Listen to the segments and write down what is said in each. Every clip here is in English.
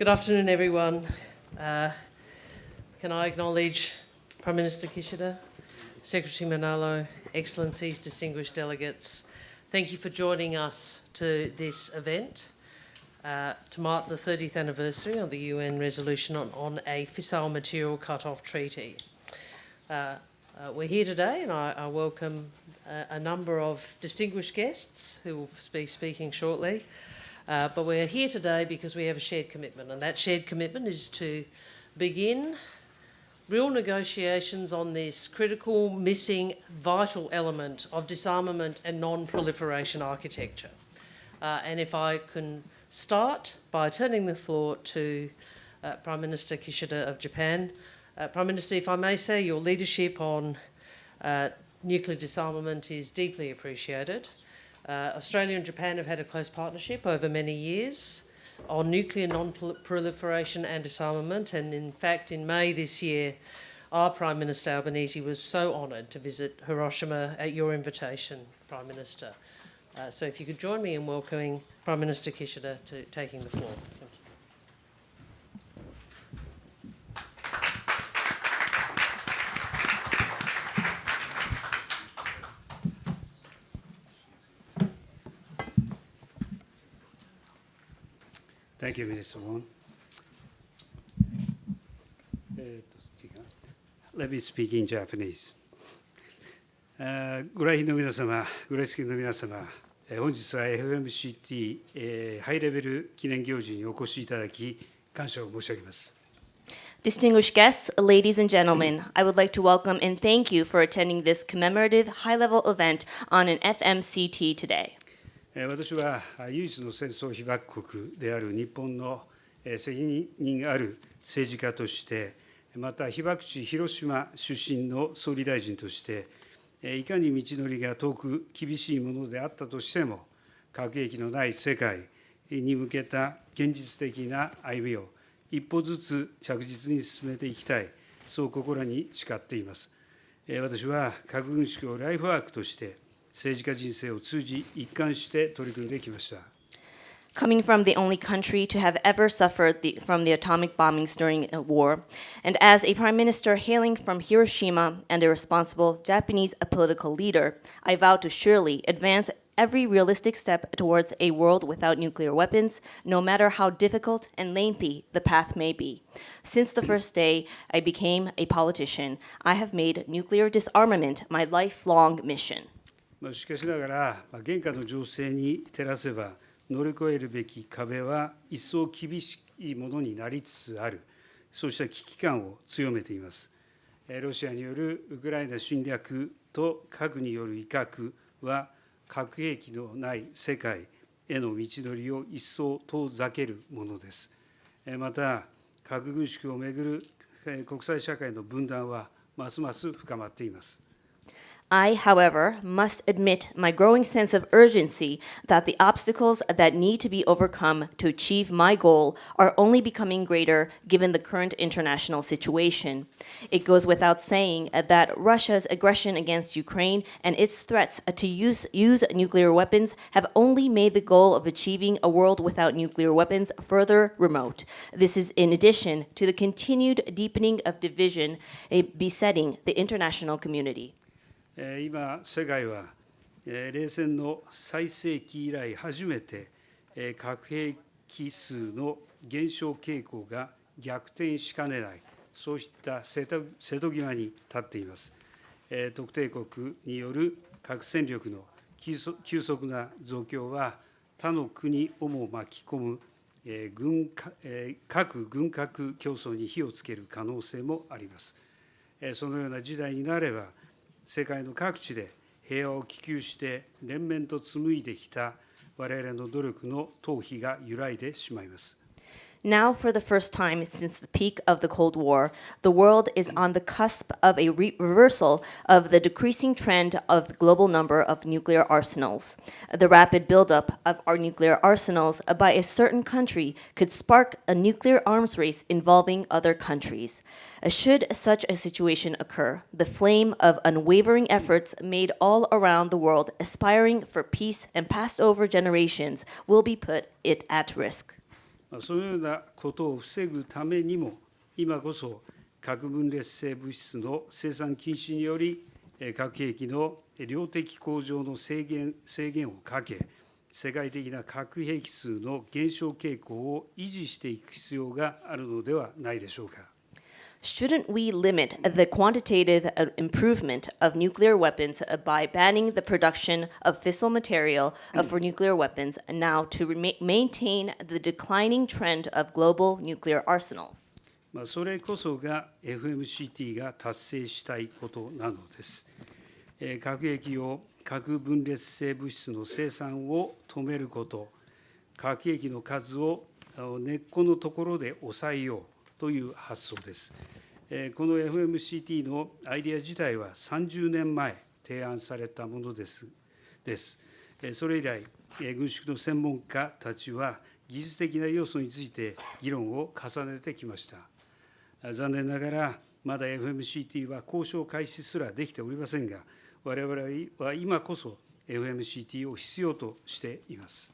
Good afternoon, everyone. Can I acknowledge Prime Minister Kishida, Secretary Manalo, Excellencies, distinguished delegates. Thank you for joining us to this event to mark the 30th anniversary of the UN resolution on a fissile material cut-off treaty. We're here today, and I welcome a number of distinguished guests who will be speaking shortly. But we're here today because we have a shared commitment, and that shared commitment is to begin real negotiations on this critical, missing, vital element of disarmament and non-proliferation architecture. And if I can start by turning the floor to Prime Minister Kishida of Japan. Prime Minister, if I may say, your leadership on nuclear disarmament is deeply appreciated. Australia and Japan have had a close partnership over many years on nuclear non-proliferation and disarmament, and in fact in May this year our Prime Minister Albanese was so honoured to visit Hiroshima at your invitation, Prime Minister. So if you could join me in welcoming Prime Minister Kishida to taking the floor. Thank you. Thank you, Minister Wong. Let me speak in Japanese. ご来賓の皆様、ご列席の皆様、本日は FMCT ハイレベル記念行事にお越しいただき、感謝を申し上げます。Distinguished guests, ladies and gentlemen, I would like to welcome and thank you for attending this commemorative high-level event on an FMCT today. 私は唯一の戦争被爆国である日本の責任ある政治家として、また被爆地広島出身の総理大臣として、いかに道のりが遠く厳しいものであったとしても、核兵器のない世界に向けた現実的な歩みを一歩ずつ着実に進めていきたい、そう心に誓っています。私は核軍縮をライフワークとして、政治家人生を通じ一貫して取り組んできました。Coming from the only country to have ever suffered from the atomic bombings during a war, and as a prime minister hailing from Hiroshima and a responsible Japanese political leader, I vow to surely advance every realistic step towards a world without nuclear weapons, no matter how difficult and lengthy the path may be. Since the first day I became a politician, I have made nuclear disarmament my lifelong mission. しかしながら、現下の情勢に照らせば、乗り越えるべき壁は一層厳しいものになりつつある、そうした危機感を強めています。ロシアによるウクライナ侵略と核による威嚇は、核兵器のない世界への道のりを一層遠ざけるものです。また、核軍縮をめぐる国際社会の分断は、ますます深まっています。I, however, must admit my growing sense of urgency that the obstacles that need to be overcome to achieve my goal are only becoming greater given the current international situation. It goes without saying that Russia's aggression against Ukraine and its threats to use nuclear weapons have only made the goal of achieving a world without nuclear weapons further remote. This is in addition to the continued deepening of division besetting the international community. 今、世界は冷戦の最盛期以来初めて核兵器数の減少傾向が逆転しかねない、そうした瀬戸際に立っています。特定国による核戦力の急速な増強は他の国をも巻き込む核軍拡競争に火をつける可能性もあります。そのような時代になれば、世界の各地で平和を希求して連綿と紡いできた我々の努力の頭皮が揺らいでしまいます。Now, for the first time since the peak of the Cold War, the world is on the cusp of a reversal of the decreasing trend of the global number of nuclear arsenals. The rapid buildup of our nuclear arsenals by a certain country could spark a nuclear arms race involving other countries. Should such a situation occur, the flame of unwavering efforts made all around the world aspiring for peace and passed over generations will be put at risk. そのようなことを防ぐためにも、今こそ核分裂性物質の生産禁止により、核兵器の量的向上の制限をかけ、世界的な核兵器数の減少傾向を維持していく必要があるのではないでしょうか。Shouldn't we limit the quantitative improvement of nuclear weapons by banning the production of fissile material for nuclear weapons now to maintain the declining trend of global nuclear arsenals? それこそが FMCT が達成したいことなのです。核兵器を核分裂性物質の生産を止めること、核兵器の数を根っこのところで抑えようという発想です。この FMCT のアイデア自体は30年前提案されたものです。それ以来、軍縮の専門家たちは技術的な要素について議論を重ねてきました。残念ながら、まだ FMCT は交渉開始すらできておりませんが、我々は今こそ FMCT を必要としています。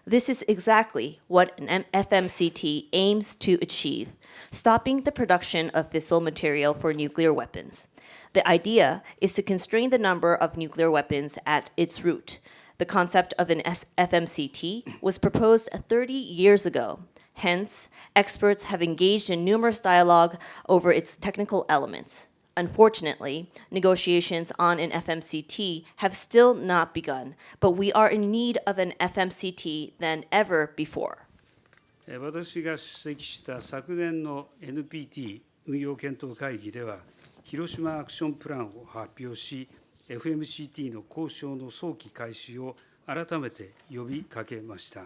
This is exactly what an FMCT aims to achieve, stopping the production of fissile material for nuclear weapons. The idea is to constrain the number of nuclear weapons at its root. The concept of an FMCT was proposed 30 years ago. Hence, experts have engaged in numerous dialogue over its technical elements. Unfortunately, negotiations on an FMCT have still not begun, but we are in need of an FMCT than ever before. 私が出席した昨年の NPT 運用検討会議では、広島アクションプランを発表し、FMCT の交渉の早期開始を改めて呼びかけました。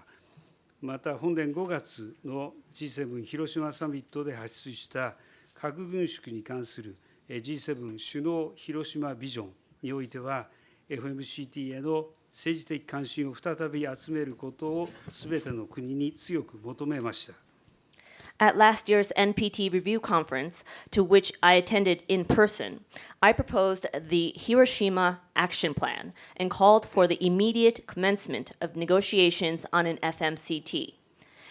また、本年5月の G7 広島サミットで発出した核軍縮に関するG7 首脳広島ビジョンにおいては、FMCT への政治的関心を再び集めることをすべての国に強く求めました。At last year's NPT review conference, to which I attended in person, I proposed the Hiroshima Action Plan and called for the immediate commencement of negotiations on an FMCT.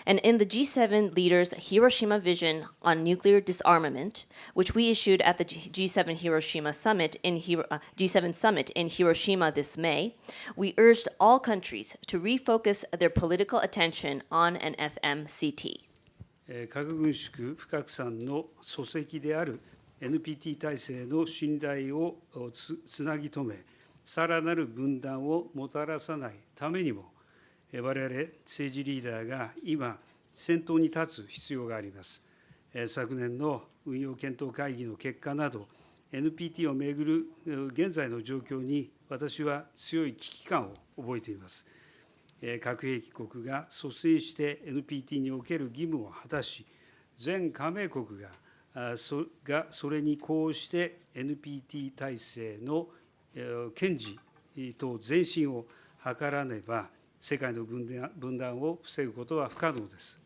And in the G7 Leaders Hiroshima Vision on Nuclear Disarmament, which we issued at the G7 Hiroshima Summit G7 Summit in Hiroshima this May, we urged all countries to refocus their political attention on an FMCT. 核軍縮不拡散の礎石である NPT 体制の信頼をつなぎ止め、さらなる分断をもたらさないためにも、我々政治リーダーが今、先頭に立つ必要があります。昨年の運用検討会議の結果など、NPT をめぐる現在の状況に私は強い危機感を覚えています。核兵器国が率先して NPT における義務を果たし、全加盟国がそれに呼応して NPT 体制の堅持と前進を図らねば、世界の分断を防ぐことは不可能です。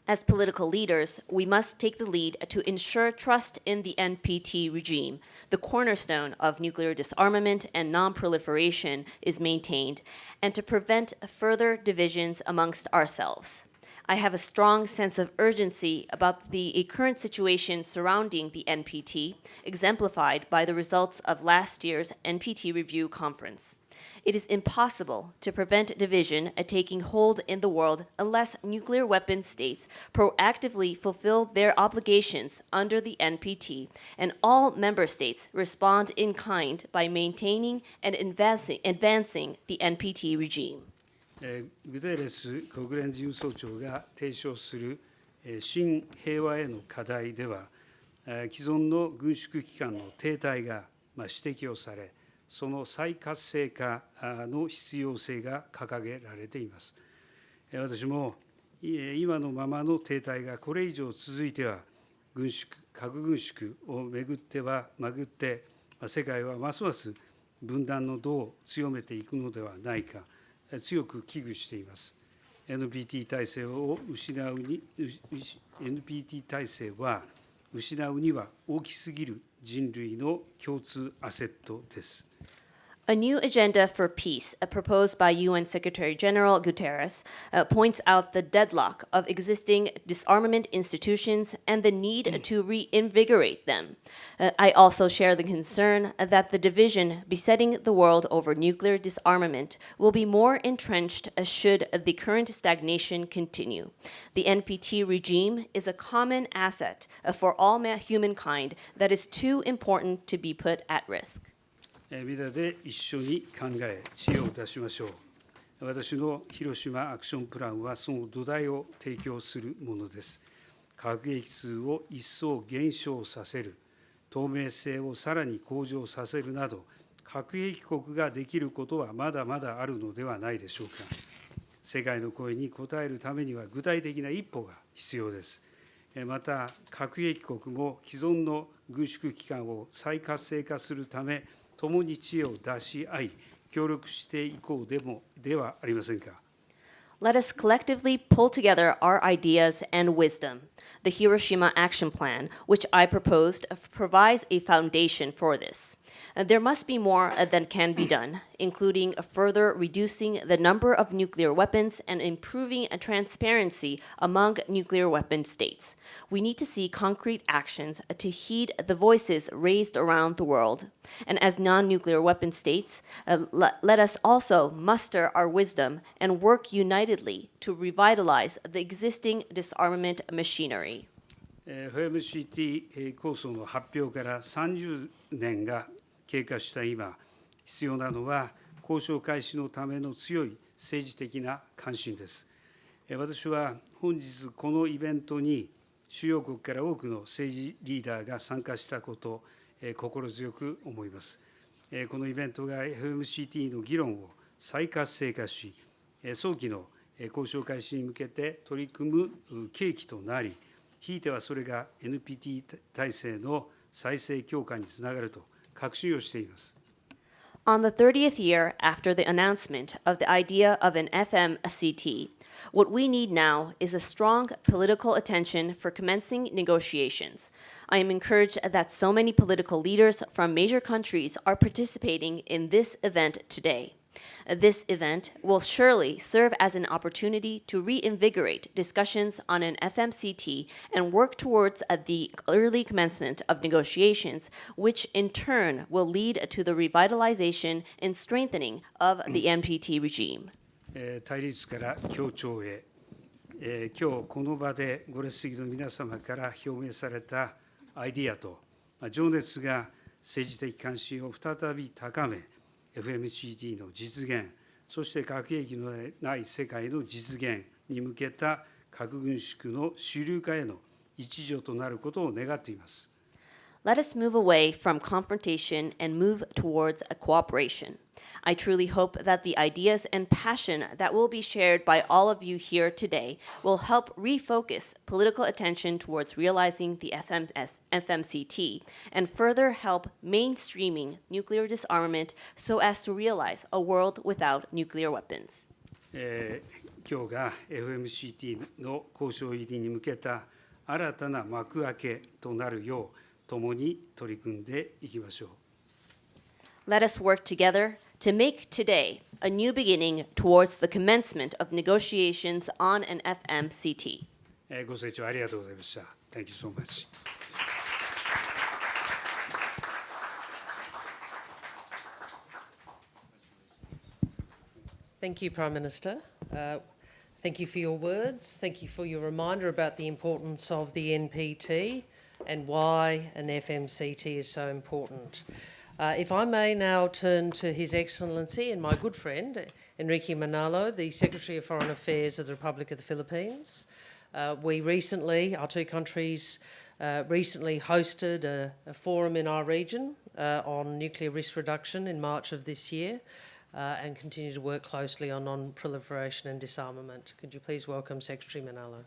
As political leaders, we must take the lead to ensure trust in the NPT regime. The cornerstone of nuclear disarmament and non-proliferation is maintained, and to prevent further divisions amongst ourselves. I have a strong sense of urgency about the current situation surrounding the NPT, exemplified by the results of last year's NPT review conference. It is impossible to prevent division taking hold in the world unless nuclear weapon states proactively fulfill their obligations under the NPT, and all member states respond in kind by maintaining and advancing the NPT regime. グテーレス国連事務総長が提唱する新平和への課題では、既存の軍縮機関の停滞が指摘をされ、その再活性化の必要性が掲げられています。私も今のままの停滞がこれ以上続いては、核軍縮をめぐって世界はますます分断の度を強めていくのではないか、強く危惧しています。NPT 体制は失うには大きすぎる人類の共通アセットです。A new agenda for peace, proposed by UN Secretary General Guterres, points out the deadlock of existing disarmament institutions and the need to reinvigorate them. I also share the concern that the division besetting the world over nuclear disarmament will be more entrenched should the current stagnation continue. The NPT regime is a common asset for all humankind that is too important to be put at risk. 皆で一緒に考え、知恵を出しましょう。私の広島アクションプランはその土台を提供するものです。核兵器数を一層減少させる、透明性をさらに向上させるなど、核兵器国ができることはまだまだあるのではないでしょうか。世界の声に応えるためには具体的な一歩が必要です。また、核兵器国も既存の軍縮機関を再活性化するため、共に知恵を出し合い、協力していこうではありませんか。Let us collectively pull together our ideas and wisdom. The Hiroshima Action Plan, which I proposed, provides a foundation for this. There must be more that can be done, including further reducing the number of nuclear weapons and improving transparency among nuclear weapon states. We need to see concrete actions to heed the voices raised around the world. And as non-nuclear weapon states, let us also muster our wisdom and work unitedly to revitalize the existing disarmament machinery. FMCT 構想の発表から30年が経過した今、必要なのは交渉開始のための強い政治的な関心です。私は本日このイベントに主要国から多くの政治リーダーが参加したこと、心強く思います。このイベントが FMCT の議論を再活性化し、早期の交渉開始に向けて取り組む契機となり、ひいてはそれが NPT 体制の再生強化につながると確信をしています。On the 30th year after the announcement of the idea of an FMCT, what we need now is a strong political attention for commencing negotiations. I am encouraged that so many political leaders from major countries are participating in this event today. This event will surely serve as an opportunity to reinvigorate discussions on an FMCT and work towards the early commencement of negotiations, which in turn will lead to the revitalization and strengthening of the NPT regime. 対立から協調へ、今日この場でご列席の皆様から表明されたアイディアと情熱が政治的関心を再び高め、FMCT の実現、そして核兵器のない世界の実現に向けた核軍縮の主流化への一助となることを願っています。Let us move away from confrontation and move towards a cooperation. I truly hope that the ideas and passion that will be shared by all of you here today will help refocus political attention towards realizing the FMCT and further help mainstreaming nuclear disarmament so as to realize a world without nuclear weapons. 今日が FMCT の交渉入りに向けた新たな幕開けとなるよう共に取り組んでいきましょう。Let us work together to make today a new beginning towards the commencement of negotiations on an FMCT. ご清聴ありがとうございました。Thank you so much. Thank you, Prime Minister. Thank you for your words. Thank you for your reminder about the importance of the NPT and why an FMCT is so important. If I may now turn to His Excellency and my good friend, Enrique Manalo, the Secretary of Foreign Affairs of the Republic of the Philippines. We recently, our two countries, recently hosted a forum in our region on nuclear risk reduction in March of this year and continue to work closely on non-proliferation and disarmament. Could you please welcome Secretary Manalo?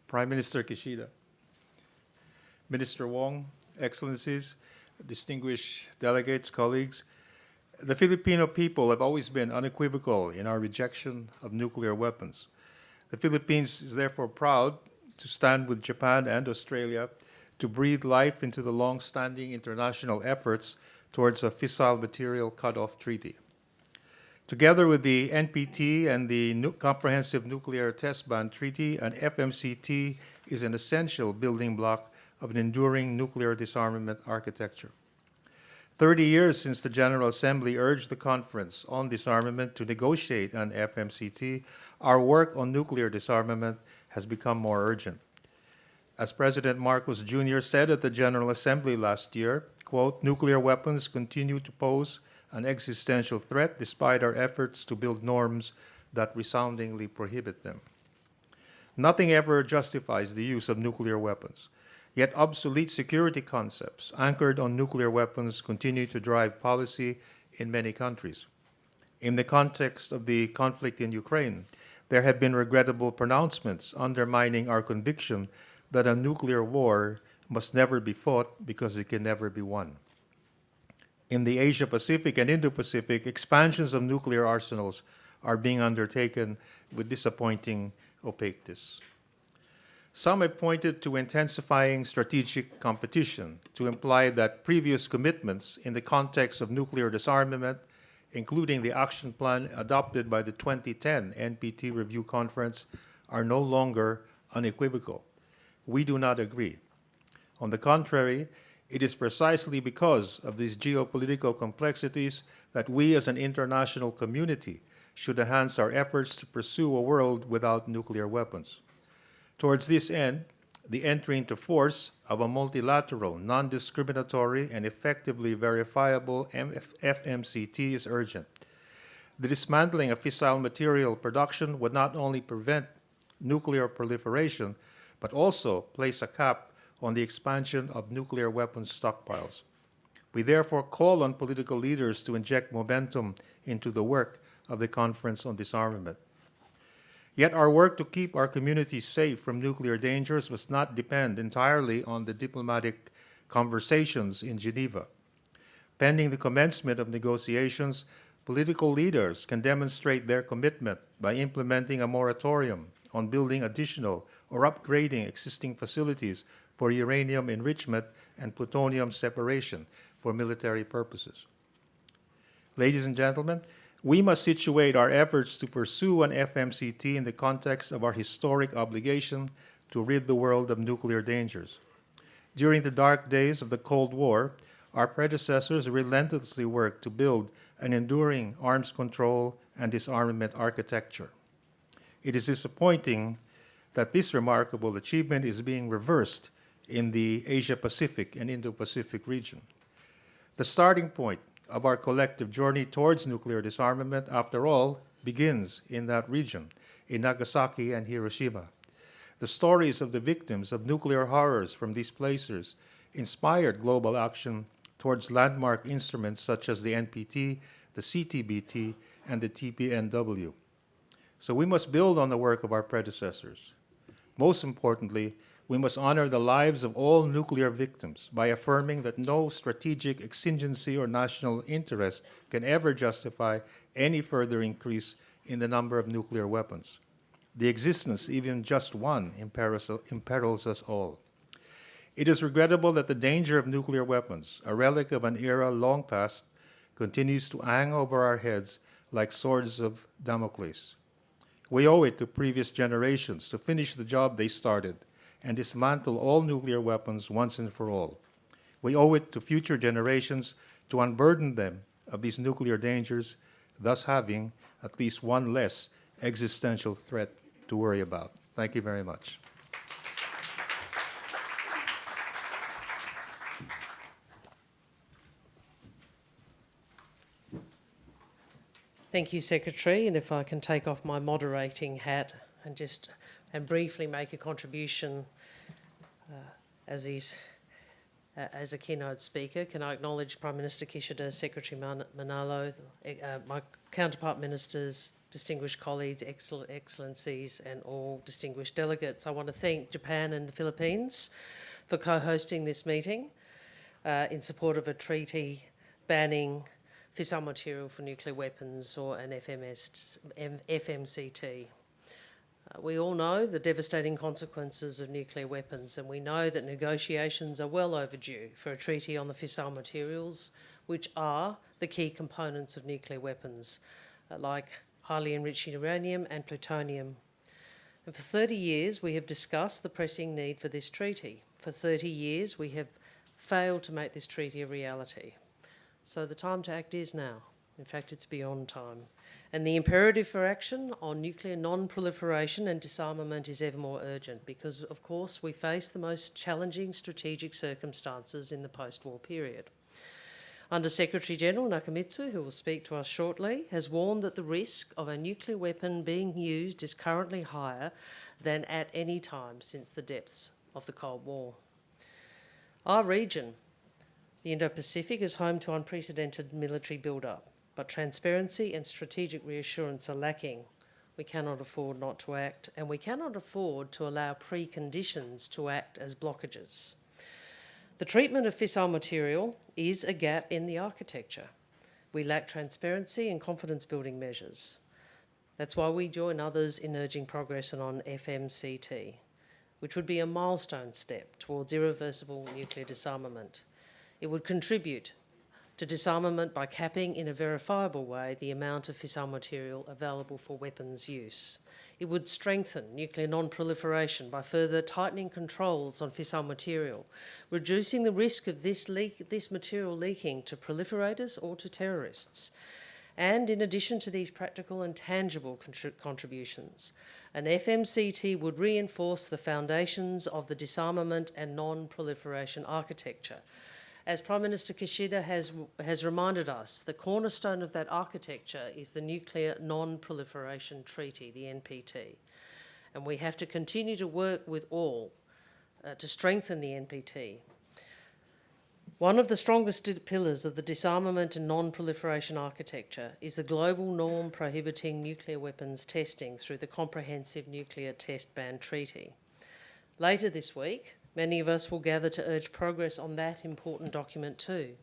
Prime Minister Kishida, Minister Wong, Excellencies, distinguished delegates, colleagues, the Filipino people have always been unequivocal in our rejection of nuclear weapons. The Philippines is therefore proud to stand with Japan and Australia to breathe life into the long-standing international efforts towards a fissile material cutoff treaty. Together with the NPT and the Comprehensive Nuclear Test Ban Treaty, an FMCT is an essential building block of an enduring nuclear disarmament architecture. 30 years since the General Assembly urged the Conference on Disarmament to negotiate an FMCT, our work on nuclear disarmament has become more urgent. As President Marcos Jr. said at the General Assembly last year, quote, "Nuclear weapons continue to pose an existential threat despite our efforts to build norms that resoundingly prohibit them." Nothing ever justifies the use of nuclear weapons. Yet obsolete security concepts anchored on nuclear weapons continue to drive policy in many countries. In the context of the conflict in Ukraine, there have been regrettable pronouncements undermining our conviction that a nuclear war must never be fought because it can never be won. In the Asia-Pacific and Indo-Pacific, expansions of nuclear arsenals are being undertaken with disappointing opaqueness. Some have pointed to intensifying strategic competition to imply that previous commitments in the context of nuclear disarmament, including the action plan adopted by the 2010 NPT Review Conference, are no longer unequivocal. We do not agree. On the contrary, it is precisely because of these geopolitical complexities that we as an international community should enhance our efforts to pursue a world without nuclear weapons. Towards this end, the entry into force of a multilateral, non-discriminatory, and effectively verifiable FMCT is urgent. The dismantling of fissile material production would not only prevent nuclear proliferation, but also place a cap on the expansion of nuclear weapons stockpiles. We therefore call on political leaders to inject momentum into the work of the Conference on Disarmament. Yet our work to keep our communities safe from nuclear dangers must not depend entirely on the diplomatic conversations in Geneva. Pending the commencement of negotiations, political leaders can demonstrate their commitment by implementing a moratorium on building additional or upgrading existing facilities for uranium enrichment and plutonium separation for military purposes. Ladies and gentlemen, we must situate our efforts to pursue an FMCT in the context of our historic obligation to rid the world of nuclear dangers. During the dark days of the Cold War, our predecessors relentlessly worked to build an enduring arms control and disarmament architecture. It is disappointing that this remarkable achievement is being reversed in the Asia-Pacific and Indo-Pacific region. The starting point of our collective journey towards nuclear disarmament, after all, begins in that region, in Nagasaki and Hiroshima. The stories of the victims of nuclear horrors from these places inspired global action towards landmark instruments such as the NPT, the CTBT, and the TPNW. So we must build on the work of our predecessors. Most importantly, we must honor the lives of all nuclear victims by affirming that no strategic exigency or national interest can ever justify any further increase in the number of nuclear weapons. The existence, even just one, imperils us all. It is regrettable that the danger of nuclear weapons, a relic of an era long past, continues to hang over our heads like swords of Damocles. We owe it to previous generations to finish the job they started and dismantle all nuclear weapons once and for all. We owe it to future generations to unburden them of these nuclear dangers, thus having at least one less existential threat to worry about. Thank you very much. Thank you, Secretary. And if I can take off my moderating hat and briefly make a contribution as a keynote speaker, can I acknowledge Prime Minister Kishida, Secretary Manalo, my counterpart ministers, distinguished colleagues, excellencies, and all distinguished delegates. I want to thank Japan and the Philippines for co-hosting this meeting in support of a treaty banning fissile material for nuclear weapons, or an FMCT. We all know the devastating consequences of nuclear weapons, and we know that negotiations are well overdue for a treaty on the fissile materials, which are the key components of nuclear weapons, like highly enriched uranium and plutonium. And for 30 years, we have discussed the pressing need for this treaty. For 30 years, we have failed to make this treaty a reality. So the time to act is now. In fact, it's beyond time. And the imperative for action on nuclear non-proliferation and disarmament is ever more urgent because, of course, we face the most challenging strategic circumstances in the post-war period. Under Secretary-General Nakamitsu, who will speak to us shortly, has warned that the risk of a nuclear weapon being used is currently higher than at any time since the depths of the Cold War. Our region, the Indo-Pacific, is home to unprecedented military build-up, but transparency and strategic reassurance are lacking. We cannot afford not to act, and we cannot afford to allow preconditions to act as blockages. The treatment of fissile material is a gap in the architecture. We lack transparency and confidence-building measures. That's why we join others in urging progress on FMCT, which would be a milestone step towards irreversible nuclear disarmament. It would contribute to disarmament by capping in a verifiable way the amount of fissile material available for weapons use. It would strengthen nuclear non-proliferation by further tightening controls on fissile material, reducing the risk of this material leaking to proliferators or to terrorists. And in addition to these practical and tangible contributions, an FMCT would reinforce the foundations of the disarmament and non-proliferation architecture. As Prime Minister Kishida has reminded us, the cornerstone of that architecture is the Nuclear Non-Proliferation Treaty, the NPT. And we have to continue to work with all to strengthen the NPT. One of the strongest pillars of the disarmament and non-proliferation architecture is the global norm prohibiting nuclear weapons testing through the Comprehensive Nuclear Test Ban Treaty. Later this week, many of us will gather to urge progress on that important document too.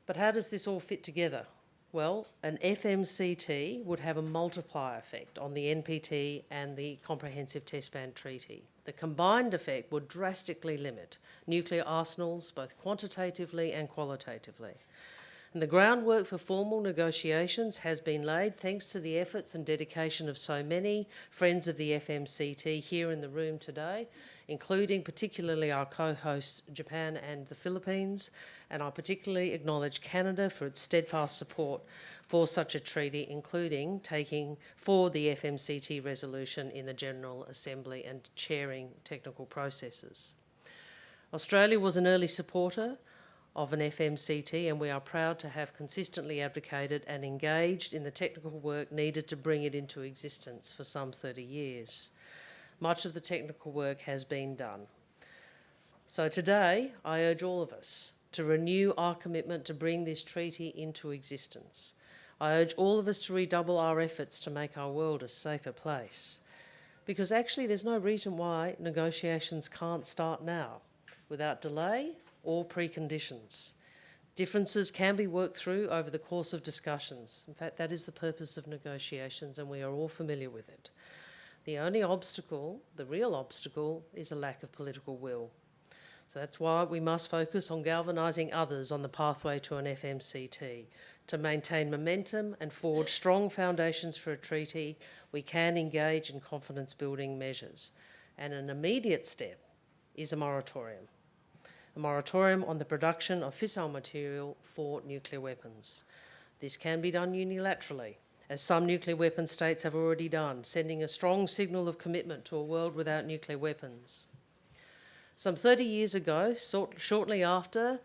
But how does this all fit together? Well, an FMCT would have a multiplier effect on the NPT and the Comprehensive Test Ban Treaty. The combined effect would drastically limit nuclear arsenals, both quantitatively and qualitatively. And the groundwork for formal negotiations has been laid thanks to the efforts and dedication of so many friends of the FMCT here in the room today, including particularly our co-hosts Japan and the Philippines, and I particularly acknowledge Canada for its steadfast support for such a treaty, including taking for the FMCT resolution in the General Assembly and chairing technical processes. Australia was an early supporter of an FMCT, and we are proud to have consistently advocated and engaged in the technical work needed to bring it into existence for some 30 years. Much of the technical work has been done. So today, I urge all of us to renew our commitment to bring this treaty into existence. I urge all of us to redouble our efforts to make our world a safer place. Because actually there's no reason why negotiations can't start now, without delay or preconditions. Differences can be worked through over the course of discussions. In fact, that is the purpose of negotiations, and we are all familiar with it. The only obstacle, the real obstacle, is a lack of political will. So that's why we must focus on galvanising others on the pathway to an FMCT. To maintain momentum and forge strong foundations for a treaty, we can engage in confidence-building measures. And an immediate step is a moratorium on the production of fissile material for nuclear weapons. This can be done unilaterally, as some nuclear weapon states have already done, sending a strong signal of commitment to a world without nuclear weapons. Some 30 years ago, shortly after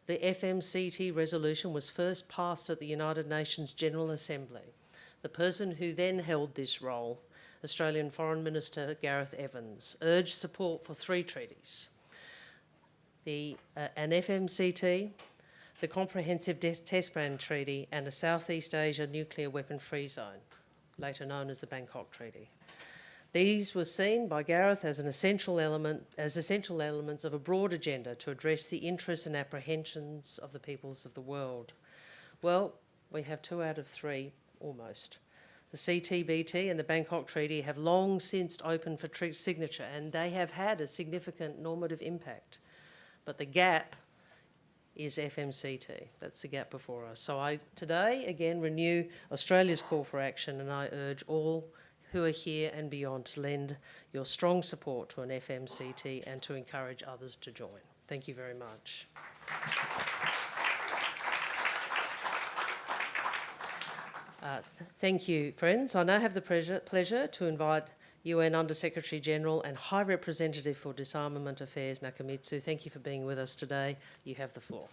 the FMCT resolution was first passed at the United Nations General Assembly, the person who then held this role, Australian Foreign Minister Gareth Evans, urged support for 3 treaties: an FMCT, the Comprehensive Test Ban Treaty, and a Southeast Asia Nuclear Weapon-Free Zone, later known as the Bangkok Treaty. These were seen by Gareth as essential elements of a broad agenda to address the interests and apprehensions of the peoples of the world. Well, we have 2 out of 3, almost. The CTBT and the Bangkok Treaty have long since opened for signature, and they have had a significant normative impact. But the gap is FMCT. That's the gap before us. So I today, again, renew Australia's call for action, and I urge all who are here and beyond to lend your strong support to an FMCT and to encourage others to join. Thank you very much. Thank you, friends. I now have the pleasure to invite UN Under-Secretary General and High Representative for Disarmament Affairs, Nakamitsu. Thank you for being with us today. You have the floor.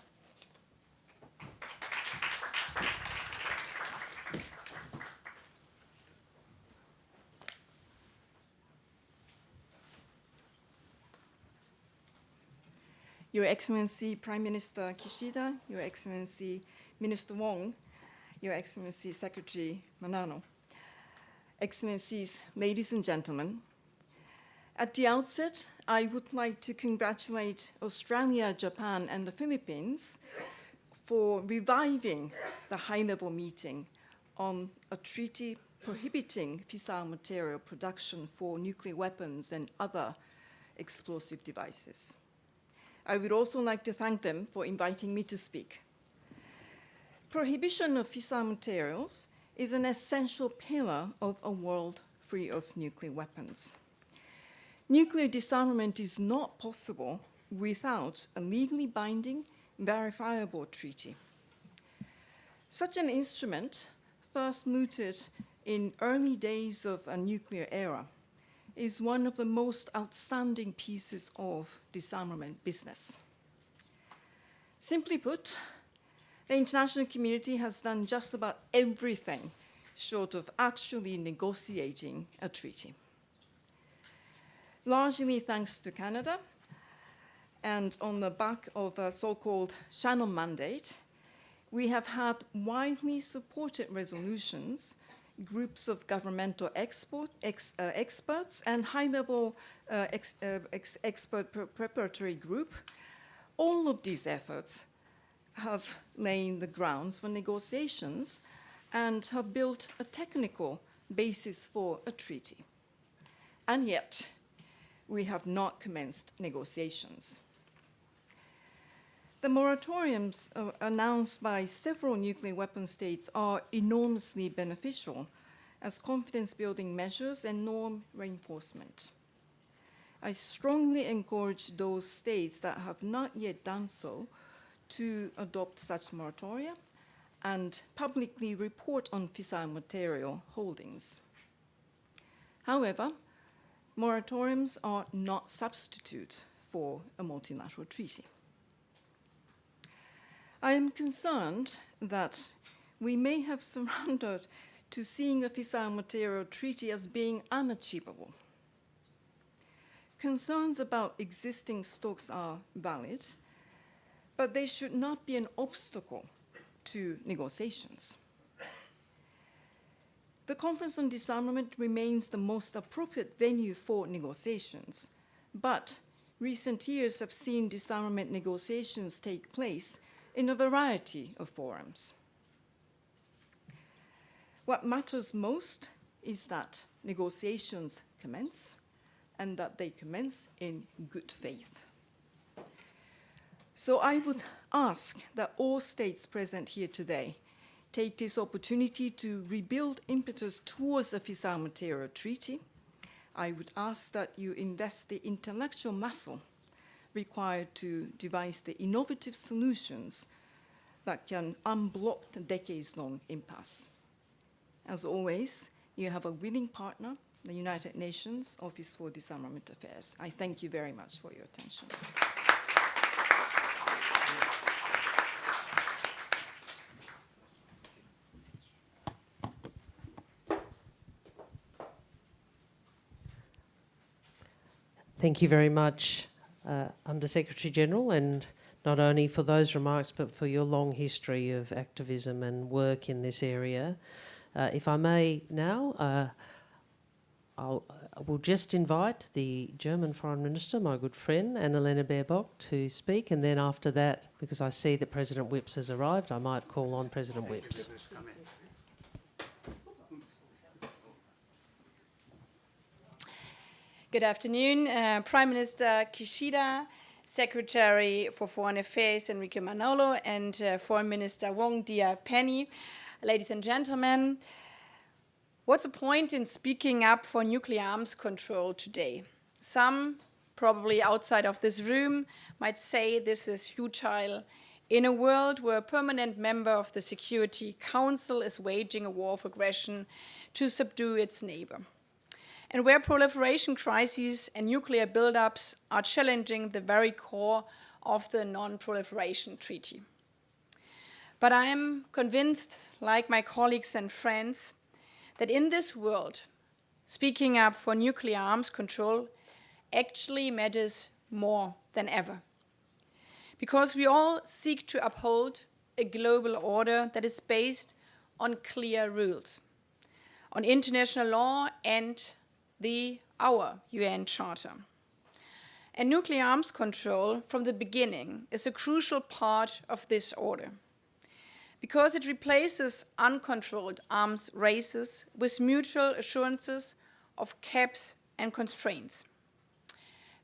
Your Excellency Prime Minister Kishida, Your Excellency Minister Wong, Your Excellency Secretary Manano, Excellencies, ladies and gentlemen, at the outset, I would like to congratulate Australia, Japan, and the Philippines for reviving the high-level meeting on a treaty prohibiting fissile material production for nuclear weapons and other explosive devices. I would also like to thank them for inviting me to speak. Prohibition of fissile materials is an essential pillar of a world free of nuclear weapons. Nuclear disarmament is not possible without a legally binding, verifiable treaty. Such an instrument, first mooted in early days of a nuclear era, is one of the most outstanding pieces of disarmament business. Simply put, the international community has done just about everything short of actually negotiating a treaty. Largely thanks to Canada, and on the back of a so-called Shannon mandate, we have had widely supported resolutions, groups of governmental experts, and high-level expert preparatory group. All of these efforts have laid the grounds for negotiations and have built a technical basis for a treaty. And yet, we have not commenced negotiations. The moratoriums announced by several nuclear weapon states are enormously beneficial as confidence-building measures and norm reinforcement. I strongly encourage those states that have not yet done so to adopt such moratoria and publicly report on fissile material holdings. However, moratoriums are not substitute for a multilateral treaty. I am concerned that we may have surrendered to seeing a fissile material treaty as being unachievable. Concerns about existing stocks are valid, but they should not be an obstacle to negotiations. The Conference on Disarmament remains the most appropriate venue for negotiations, but recent years have seen disarmament negotiations take place in a variety of forums. What matters most is that negotiations commence and that they commence in good faith. So I would ask that all states present here today take this opportunity to rebuild impetus towards a fissile material treaty. I would ask that you invest the intellectual muscle required to devise the innovative solutions that can unblock the decades-long impasse. As always, you have a willing partner, the United Nations Office for Disarmament Affairs. I thank you very much for your attention. Thank you very much, Under-Secretary General, and not only for those remarks, but for your long history of activism and work in this area. If I may now, I will just invite the German Foreign Minister, my good friend, Annalena Baerbock, to speak, and then after that, because I see that President Whipps has arrived, I might call on President Whipps. Good afternoon, Prime Minister Kishida, Secretary for Foreign Affairs Enrique Manolo, and Foreign Minister Wong Dia Penny. Ladies and gentlemen, what's the point in speaking up for nuclear arms control today? Some, probably outside of this room, might say this is futile in a world where a permanent member of the Security Council is waging a war of aggression to subdue its neighbor, and where proliferation crises and nuclear buildups are challenging the very core of the Non-Proliferation Treaty. But I am convinced, like my colleagues and friends, that in this world, speaking up for nuclear arms control actually matters more than ever. Because we all seek to uphold a global order that is based on clear rules, on international law and our UN Charter. And nuclear arms control from the beginning is a crucial part of this order, because it replaces uncontrolled arms races with mutual assurances of caps and constraints,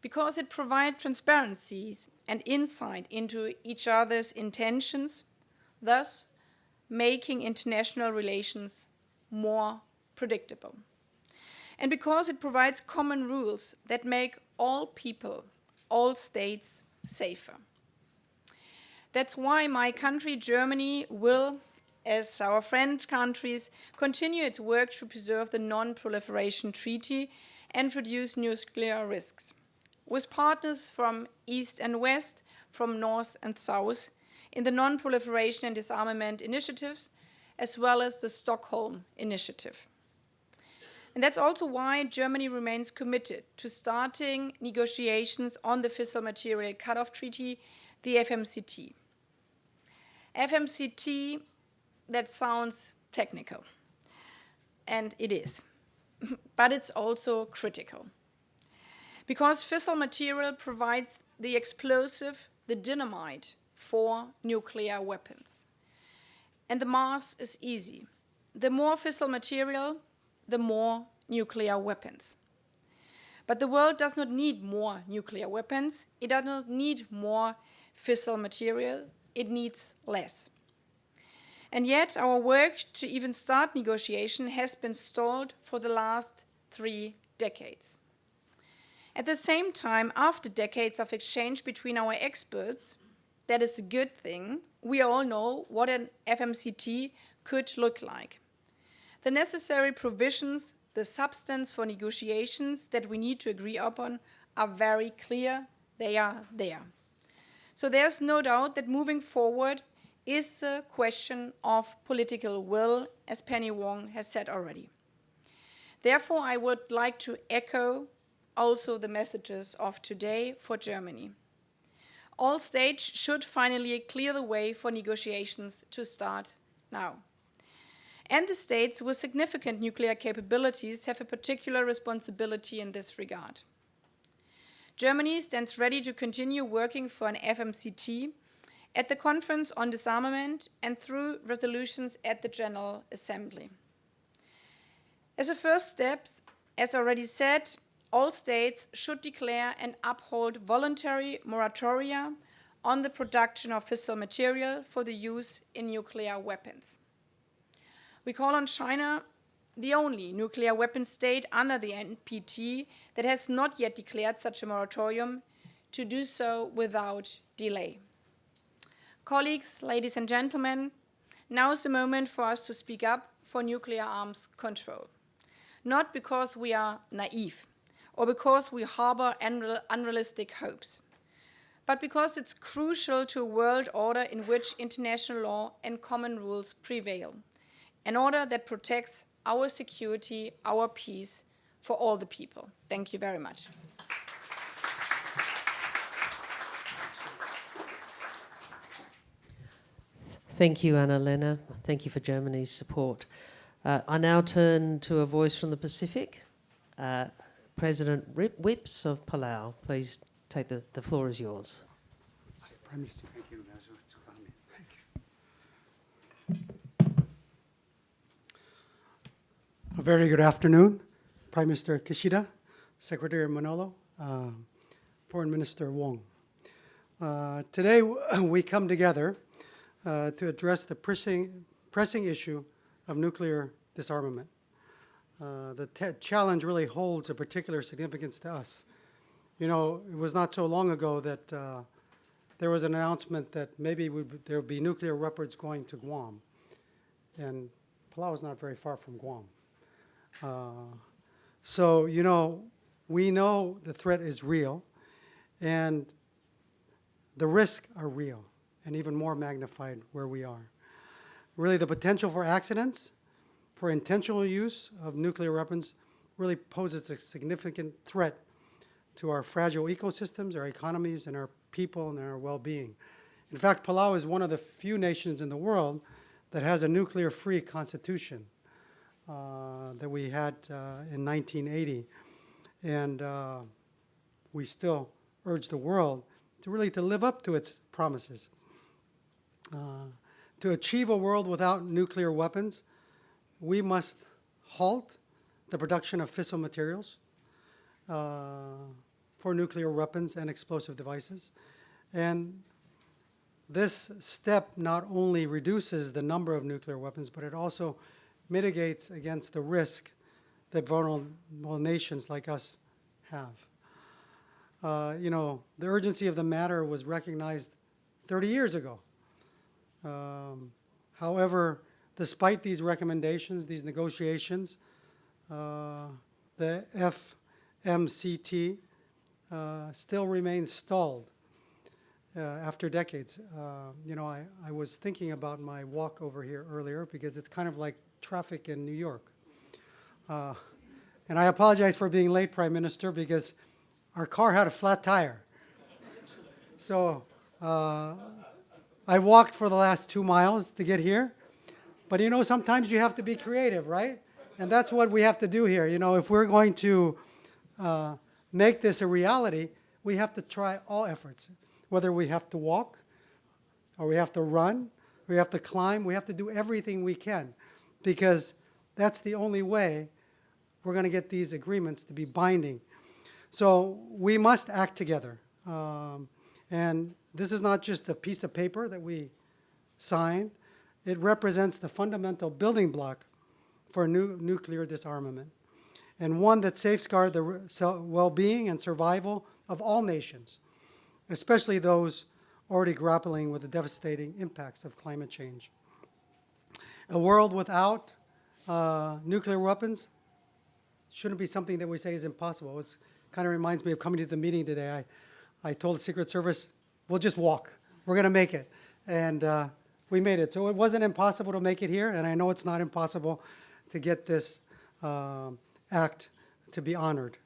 because it provides transparency and insight into each other's intentions, thus making international relations more predictable. And because it provides common rules that make all people, all states, safer. That's why my country, Germany, will, as our friend countries, continue its work to preserve the Non-Proliferation Treaty and reduce nuclear risks, with partners from East and West, from North and South, in the Non-Proliferation and Disarmament initiatives, as well as the Stockholm Initiative. And that's also why Germany remains committed to starting negotiations on the Fissile Material Cutoff Treaty, the FMCT. FMCT, that sounds technical, and it is, but it's also critical. Because fissile material provides the explosive, the dynamite, for nuclear weapons. And the math is easy. The more fissile material, the more nuclear weapons. But the world does not need more nuclear weapons. It does not need more fissile material. It needs less. And yet our work to even start negotiation has been stalled for the last 3 decades. At the same time, after decades of exchange between our experts, that is a good thing. We all know what an FMCT could look like. The necessary provisions, the substance for negotiations that we need to agree upon are very clear. They are there. So there's no doubt that moving forward is a question of political will, as Penny Wong has said already. Therefore, I would like to echo also the messages of today for Germany. All states should finally clear the way for negotiations to start now. And the states with significant nuclear capabilities have a particular responsibility in this regard. Germany stands ready to continue working for an FMCT at the Conference on Disarmament and through resolutions at the General Assembly. As a first step, as already said, all states should declare and uphold voluntary moratoria on the production of fissile material for the use in nuclear weapons. We call on China, the only nuclear weapon state under the NPT that has not yet declared such a moratorium, to do so without delay. Colleagues, ladies and gentlemen, now is the moment for us to speak up for nuclear arms control. Not because we are naive or because we harbor unrealistic hopes, but because it's crucial to a world order in which international law and common rules prevail, an order that protects our security, our peace for all the people. Thank you very much. Thank you, Anna-Lena. Thank you for Germany's support. I now turn to a voice from the Pacific. President Whips of Palau, please take the floor is yours. Prime Minister, thank you. A very good afternoon, Prime Minister Kishida, Secretary Manolo, Foreign Minister Wong. Today we come together to address the pressing issue of nuclear disarmament. The challenge really holds a particular significance to us. You know, it was not so long ago that there was an announcement that maybe there would be nuclear weapons going to Guam. And Palau is not very far from Guam. So, you know, we know the threat is real, and the risks are real, and even more magnified where we are. Really, the potential for accidents, for intentional use of nuclear weapons, really poses a significant threat to our fragile ecosystems, our economies, and our people and our well-being. In fact, Palau is one of the few nations in the world that has a nuclear-free constitution that we had in 1980. And we still urge the world to really live up to its promises. To achieve a world without nuclear weapons, we must halt the production of fissile materials for nuclear weapons and explosive devices. And this step not only reduces the number of nuclear weapons, but it also mitigates against the risk that vulnerable nations like us have. You know, the urgency of the matter was recognized 30 years ago. However, despite these recommendations, these negotiations, the FMCT still remains stalled after decades. You know, I was thinking about my walk over here earlier because it's kind of like traffic in New York. And I apologize for being late, Prime Minister, because our car had a flat tire. So I walked for the last 2 miles to get here. But you know, sometimes you have to be creative, right? And that's what we have to do here. You know, if we're going to make this a reality, we have to try all efforts. Whether we have to walk, or we have to run, or we have to climb, we have to do everything we can, because that's the only way we're going to get these agreements to be binding. So we must act together. And this is not just a piece of paper that we sign. It represents the fundamental building block for nuclear disarmament, and one that safeguards the well-being and survival of all nations, especially those already grappling with the devastating impacts of climate change. A world without nuclear weapons shouldn't be something that we say is impossible. It kind of reminds me of coming to the meeting today. I told the Secret Service, we'll just walk. We're going to make it. And we made it. So it wasn't impossible to make it here, and I know it's not impossible to get this act to be honored.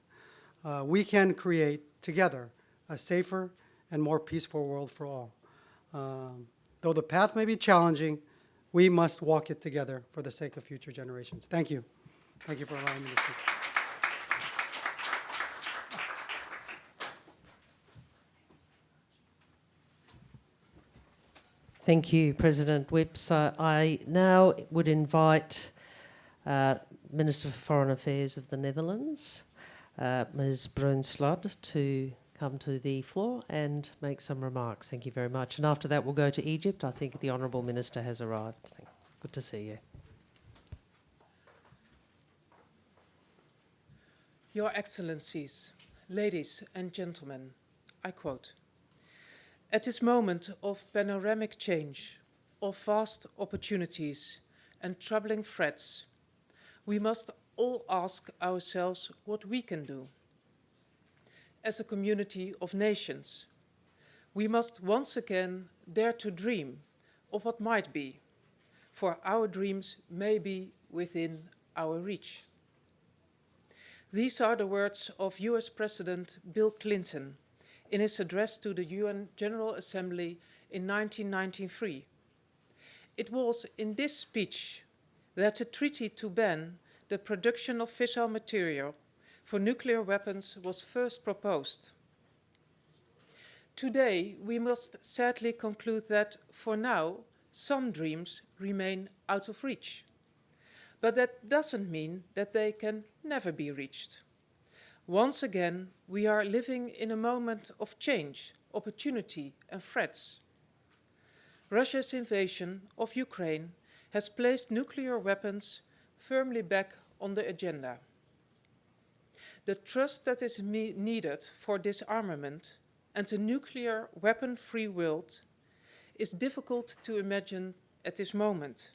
We can create together a safer and more peaceful world for all. Though the path may be challenging, we must walk it together for the sake of future generations. Thank you. Thank you for allowing me to speak. Thank you, President Whipps. I now would invite Minister for Foreign Affairs of the Netherlands, Ms. Bruinslot, to come to the floor and make some remarks. Thank you very much. And after that, we'll go to Egypt. I think the Honourable Minister has arrived. Good to see you. Your Excellencies, ladies and gentlemen, I quote, "At this moment of panoramic change, of vast opportunities and troubling threats, we must all ask ourselves what we can do. As a community of nations, we must once again dare to dream of what might be, for our dreams may be within our reach." These are the words of US President Bill Clinton in his address to the UN General Assembly in 1993. It was in this speech that a treaty to ban the production of fissile material for nuclear weapons was first proposed. Today, we must sadly conclude that, for now, some dreams remain out of reach. But that doesn't mean that they can never be reached. Once again, we are living in a moment of change, opportunity, and threats. Russia's invasion of Ukraine has placed nuclear weapons firmly back on the agenda. The trust that is needed for disarmament and a nuclear weapon-free world is difficult to imagine at this moment.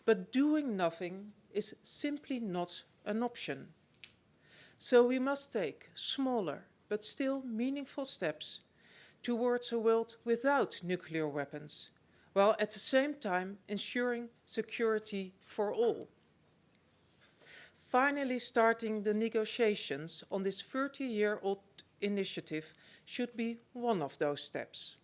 But doing nothing is simply not an option. So we must take smaller but still meaningful steps towards a world without nuclear weapons, while at the same time ensuring security for all. Finally, starting the negotiations on this 30-year-old initiative should be one of those steps.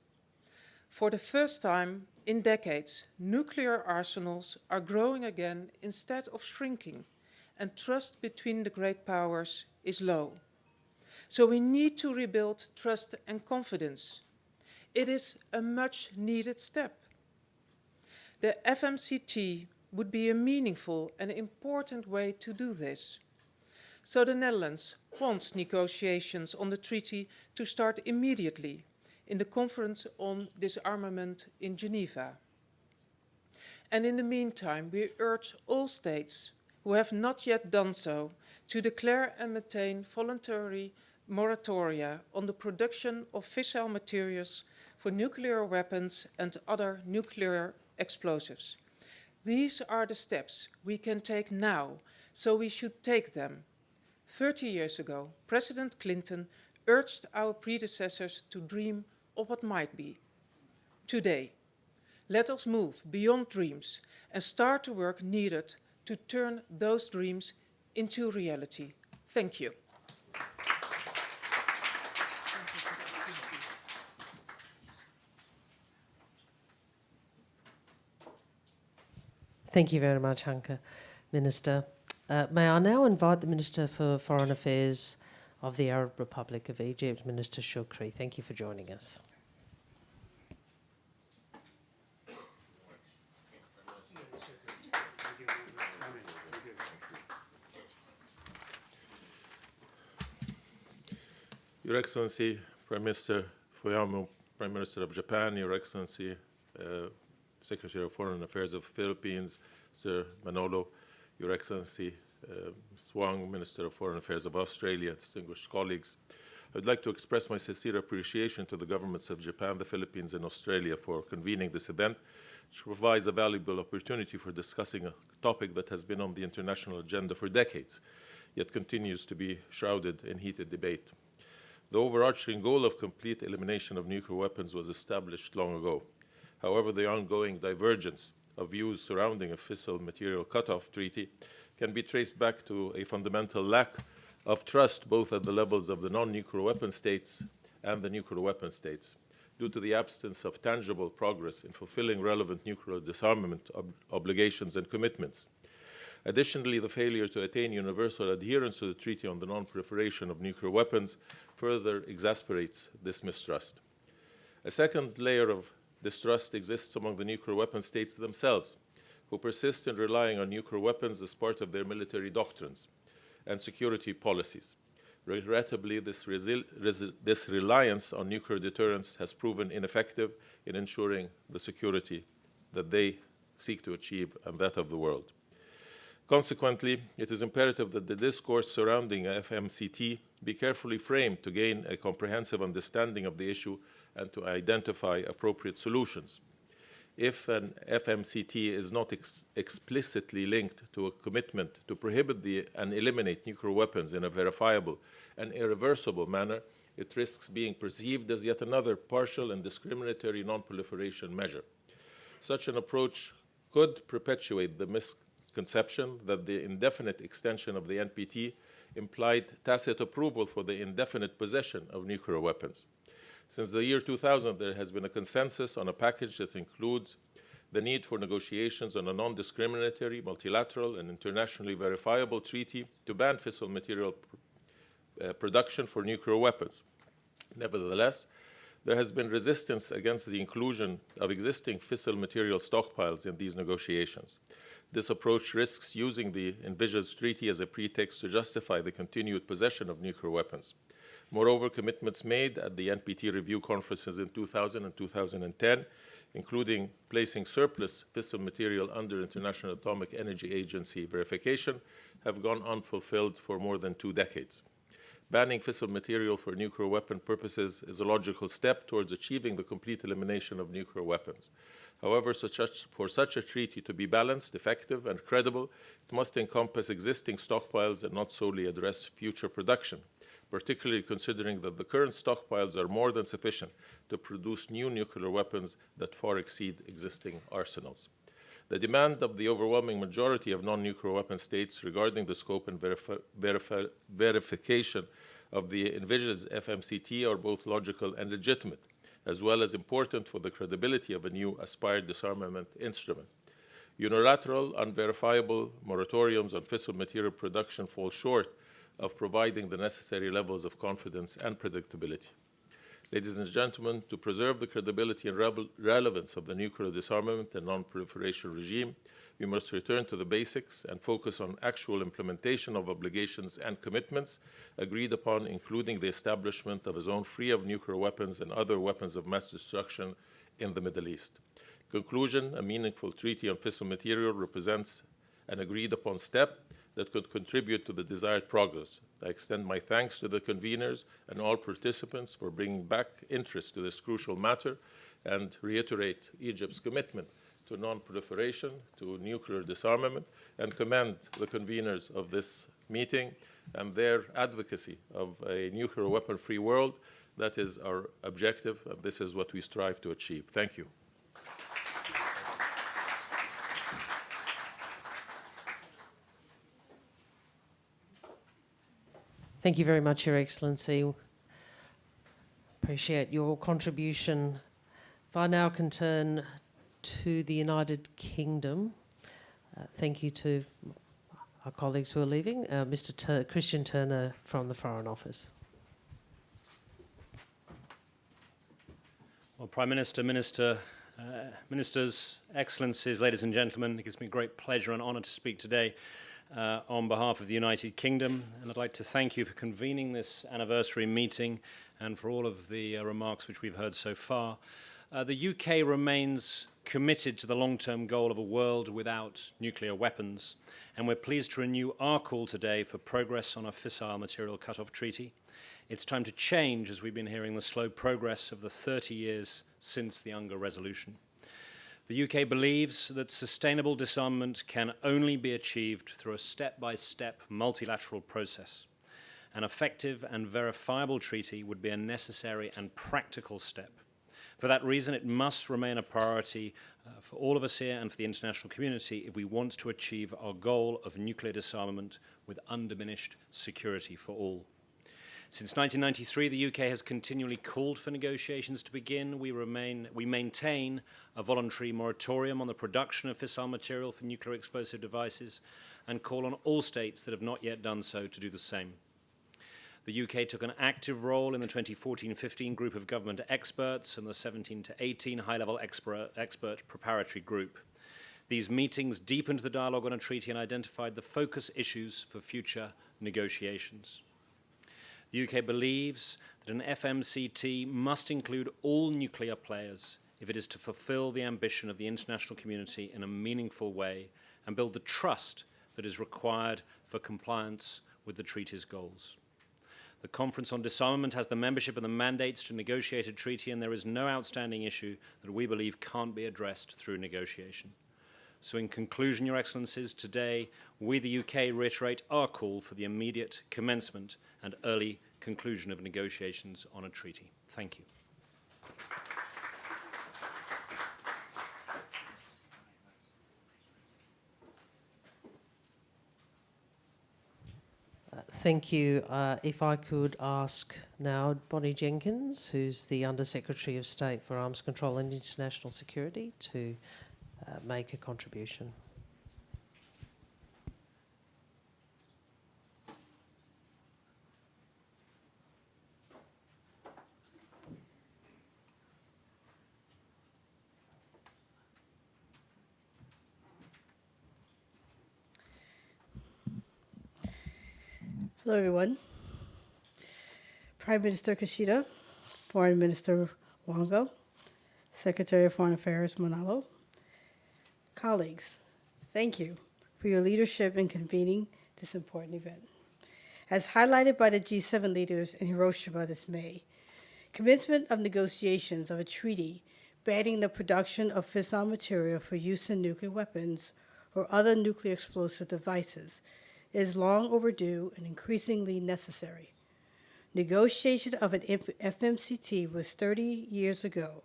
For the first time in decades, nuclear arsenals are growing again instead of shrinking, and trust between the great powers is low. So we need to rebuild trust and confidence. It is a much-needed step. The FMCT would be a meaningful and important way to do this. So the Netherlands wants negotiations on the treaty to start immediately in the Conference on Disarmament in Geneva. And in the meantime, we urge all states who have not yet done so to declare and maintain voluntary moratoria on the production of fissile materials for nuclear weapons and other nuclear explosives. These are the steps we can take now, so we should take them. 30 years ago, President Clinton urged our predecessors to dream of what might be. Today, let us move beyond dreams and start the work needed to turn those dreams into reality. Thank you. Thank you very much, Hanke, Minister. May I now invite the Minister for Foreign Affairs of the Arab Republic of Egypt, Minister Shukri. Thank you for joining us. Your Excellency, Prime Minister Fuyamo, Prime Minister of Japan, Your Excellency, Secretary of Foreign Affairs of the Philippines, Sir Manolo, Your Excellency, Ms. Wang, Minister of Foreign Affairs of Australia, distinguished colleagues, I would like to express my sincere appreciation to the governments of Japan, the Philippines, and Australia for convening this event, which provides a valuable opportunity for discussing a topic that has been on the international agenda for decades, yet continues to be shrouded in heated debate. The overarching goal of complete elimination of nuclear weapons was established long ago. However, the ongoing divergence of views surrounding a fissile material cutoff treaty can be traced back to a fundamental lack of trust both at the levels of the non-nuclear weapon states and the nuclear weapon states, due to the absence of tangible progress in fulfilling relevant nuclear disarmament obligations and commitments. Additionally, the failure to attain universal adherence to the Treaty on the Non-Proliferation of Nuclear Weapons further exasperates this mistrust. A second layer of distrust exists among the nuclear weapon states themselves, who persist in relying on nuclear weapons as part of their military doctrines and security policies. Regrettably, this reliance on nuclear deterrence has proven ineffective in ensuring the security that they seek to achieve and that of the world. Consequently, it is imperative that the discourse surrounding FMCT be carefully framed to gain a comprehensive understanding of the issue and to identify appropriate solutions. If an FMCT is not explicitly linked to a commitment to prohibit and eliminate nuclear weapons in a verifiable and irreversible manner, it risks being perceived as yet another partial and discriminatory non-proliferation measure. Such an approach could perpetuate the misconception that the indefinite extension of the NPT implied tacit approval for the indefinite possession of nuclear weapons. Since the year 2000, there has been a consensus on a package that includes the need for negotiations on a non-discriminatory, multilateral, and internationally verifiable treaty to ban fissile material production for nuclear weapons. Nevertheless, there has been resistance against the inclusion of existing fissile material stockpiles in these negotiations. This approach risks using the envisaged treaty as a pretext to justify the continued possession of nuclear weapons. Moreover, commitments made at the NPT review conferences in 2000 and 2010, including placing surplus fissile material under International Atomic Energy Agency verification, have gone unfulfilled for more than 2 decades. Banning fissile material for nuclear weapon purposes is a logical step towards achieving the complete elimination of nuclear weapons. However, for such a treaty to be balanced, effective, and credible, it must encompass existing stockpiles and not solely address future production, particularly considering that the current stockpiles are more than sufficient to produce new nuclear weapons that far exceed existing arsenals. The demand of the overwhelming majority of non-nuclear weapon states regarding the scope and verification of the envisaged FMCT are both logical and legitimate, as well as important for the credibility of a new aspired disarmament instrument. Unilateral, unverifiable moratoriums on fissile material production fall short of providing the necessary levels of confidence and predictability. Ladies and gentlemen, to preserve the credibility and relevance of the nuclear disarmament and non-proliferation regime, we must return to the basics and focus on actual implementation of obligations and commitments agreed upon, including the establishment of a zone free of nuclear weapons and other weapons of mass destruction in the Middle East. Conclusion, a meaningful treaty on fissile material represents an agreed-upon step that could contribute to the desired progress. I extend my thanks to the conveners and all participants for bringing back interest to this crucial matter and reiterate Egypt's commitment to non-proliferation, to nuclear disarmament, and commend the conveners of this meeting and their advocacy of a nuclear weapon-free world. That is our objective, and this is what we strive to achieve. Thank you. Thank you very much, Your Excellency. Appreciate your contribution. If I now can turn to the United Kingdom, thank you to our colleagues who are leaving. Mr. Christian Turner from the Foreign Office. Well, Prime Minister, Ministers, Excellencies, ladies and gentlemen, it gives me great pleasure and honour to speak today on behalf of the United Kingdom, and I'd like to thank you for convening this anniversary meeting and for all of the remarks which we've heard so far. The UK remains committed to the long-term goal of a world without nuclear weapons, and we're pleased to renew our call today for progress on a fissile material cut-off treaty. It's time to change, as we've been hearing the slow progress of the 30 years since the UNGA resolution. The UK believes that sustainable disarmament can only be achieved through a step-by-step multilateral process. An effective and verifiable treaty would be a necessary and practical step. For that reason, it must remain a priority for all of us here and for the international community if we want to achieve our goal of nuclear disarmament with undiminished security for all. Since 1993, the UK has continually called for negotiations to begin. We maintain a voluntary moratorium on the production of fissile material for nuclear explosive devices and call on all states that have not yet done so to do the same. The UK took an active role in the 2014-15 group of government experts and the 17 to 18 high-level expert preparatory group. These meetings deepened the dialogue on a treaty and identified the focus issues for future negotiations. The UK believes that an FMCT must include all nuclear players if it is to fulfill the ambition of the international community in a meaningful way and build the trust that is required for compliance with the treaty's goals. The Conference on Disarmament has the membership and the mandates to negotiate a treaty, and there is no outstanding issue that we believe can't be addressed through negotiation. So in conclusion, Your Excellencies, today we, the UK, reiterate our call for the immediate commencement and early conclusion of negotiations on a treaty. Thank you. Thank you. If I could ask now Bonnie Jenkins, who's the Under-Secretary of State for Arms Control and International Security, to make a contribution. Hello, everyone. Prime Minister Kishida, Foreign Minister Wango, Secretary of Foreign Affairs Manalo, colleagues, thank you for your leadership in convening this important event. As highlighted by the G7 leaders in Hiroshima this May, commencement of negotiations of a treaty banning the production of fissile material for use in nuclear weapons or other nuclear explosive devices is long overdue and increasingly necessary. Negotiation of an FMCT was 30 years ago